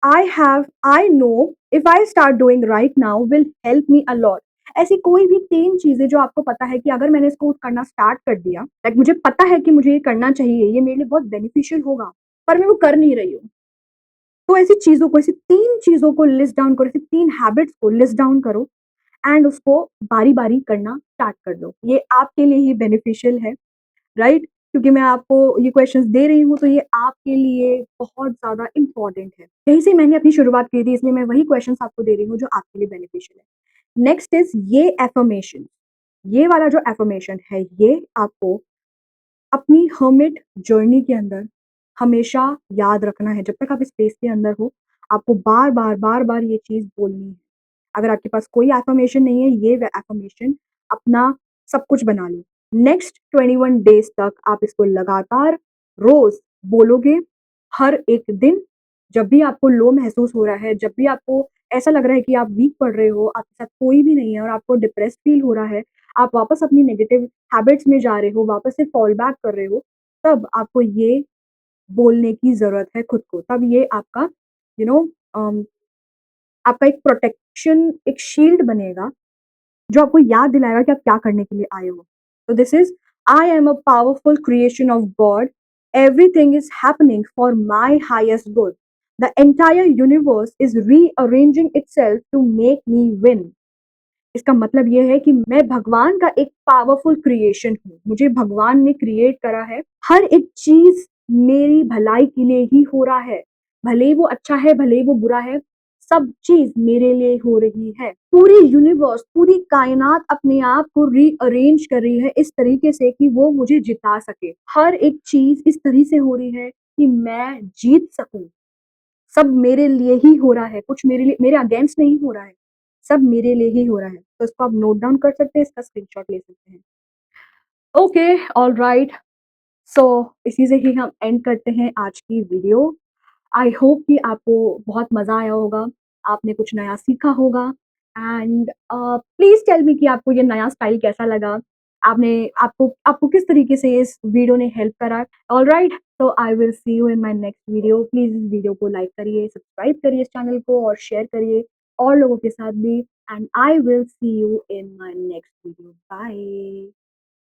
I know if I start doing right now will help me a lot. ऐसी कोई भी 3 चीज़ें जो आपको पता है कि अगर मैंने इसको करना स्टार्ट कर दिया, लाइक मुझे पता है कि मुझे ये करना चाहिए, ये मेरे लिए बहुत बेनिफिशियल होगा, पर मैं वो कर नहीं रही हूँ। तो ऐसी चीज़ों को, ऐसी 3 चीज़ों को लिस्ट डाउन करो, ऐसी 3 हैबिट्स को लिस्ट डाउन करो, एंड उसको बारी-बारी करना स्टार्ट कर दो। ये आपके लिए ही बेनिफिशियल है, राइट? क्योंकि मैं आपको ये क्वेश्चंस दे रही हूँ, तो ये आपके लिए बहुत ज़्यादा इम्पोर्टेंट है। यहीं से मैंने अपनी शुरुआत की थी, इसलिए मैं वही क्वेश्चंस आपको दे रही हूँ जो आपके लिए बेनिफिशियल है। नेक्स्ट इज़ ये अफ़र्मेशन, ये वाला जो अफ़र्मेशन है, ये आपको अपनी हर्मिट जर्नी के अंदर हमेशा याद रखना है। जब तक आप इस स्पेस के अंदर हो, आपको बार-बार, बार-बार ये चीज़ बोलनी है। अगर आपके पास कोई अफ़र्मेशन नहीं है, ये व अफ़र्मेशन अपना सब कुछ बना लो। नेक्स्ट 21 डेज़ तक आप इसको लगातार रोज़ बोलोगे, हर एक दिन। जब भी आपको लो महसूस हो रहा है, जब भी आपको ऐसा लग रहा है कि आप वीक पड़ रहे हो, आपके साथ कोई भी नहीं है और आपको डिप्रेस्ड फ़ील हो रहा है, आप वापस अपनी नेगेटिव हैबिट्स में जा रहे हो, वापस से फ़ॉल बैक कर रहे हो, तब आपको ये बोलने की ज़रूरत है खुद को। तब ये आपका यू नो अम, आपका एक प्रोटेक्शन, एक शील्ड बनेगा, जो आपको याद दिलाएगा कि आप क्या करने के लिए आए हो। तो this is I am a powerful creation of God, everything is happening for my highest good, the entire universe is rearranging itself to make me win. इसका मतलब ये है कि मैं भगवान का एक पावरफुल क्रिएशन हूँ। मुझे भगवान ने क्रिएट करा है। हर एक चीज़ मेरी भलाई के लिए ही हो रहा है। भले ही वो अच्छा है, भले ही वो बुरा है, सब चीज़ मेरे लिए हो रही है। पूरी यूनिवर्स, पूरी कायनात अपने आप को रीअरेंज कर रही है इस तरीके से कि वो मुझे जिता सके। हर एक चीज़ इस तरह से हो रही है कि मैं जीत सकूँ। सब मेरे लिए ही हो रहा है, कुछ मेरे लिए, मेरे अगेंस्ट नहीं हो रहा है, सब मेरे लिए ही हो रहा है। तो इसको आप नोट डाउन कर सकते हैं, इसका स्क्रीनशॉट ले सकते हैं। Okay, alright. सो इसी से ही हम एंड करते हैं आज की वीडियो। आई होप कि आपको बहुत मज़ा आया होगा, आपने कुछ नया सीखा होगा एंड प्लीज़ टेल मी कि आपको ये नया स्टाइल कैसा लगा? आपने आपको आपको किस तरीके से इस वीडियो ने हेल्प करा? ऑलराइट, तो आई will see you in my next video. Please इस वीडियो को लाइक करिए, सब्सक्राइब करिए इस चैनल को और शेयर करिए और लोगों के साथ भी, and I will see you in my next video. Bye.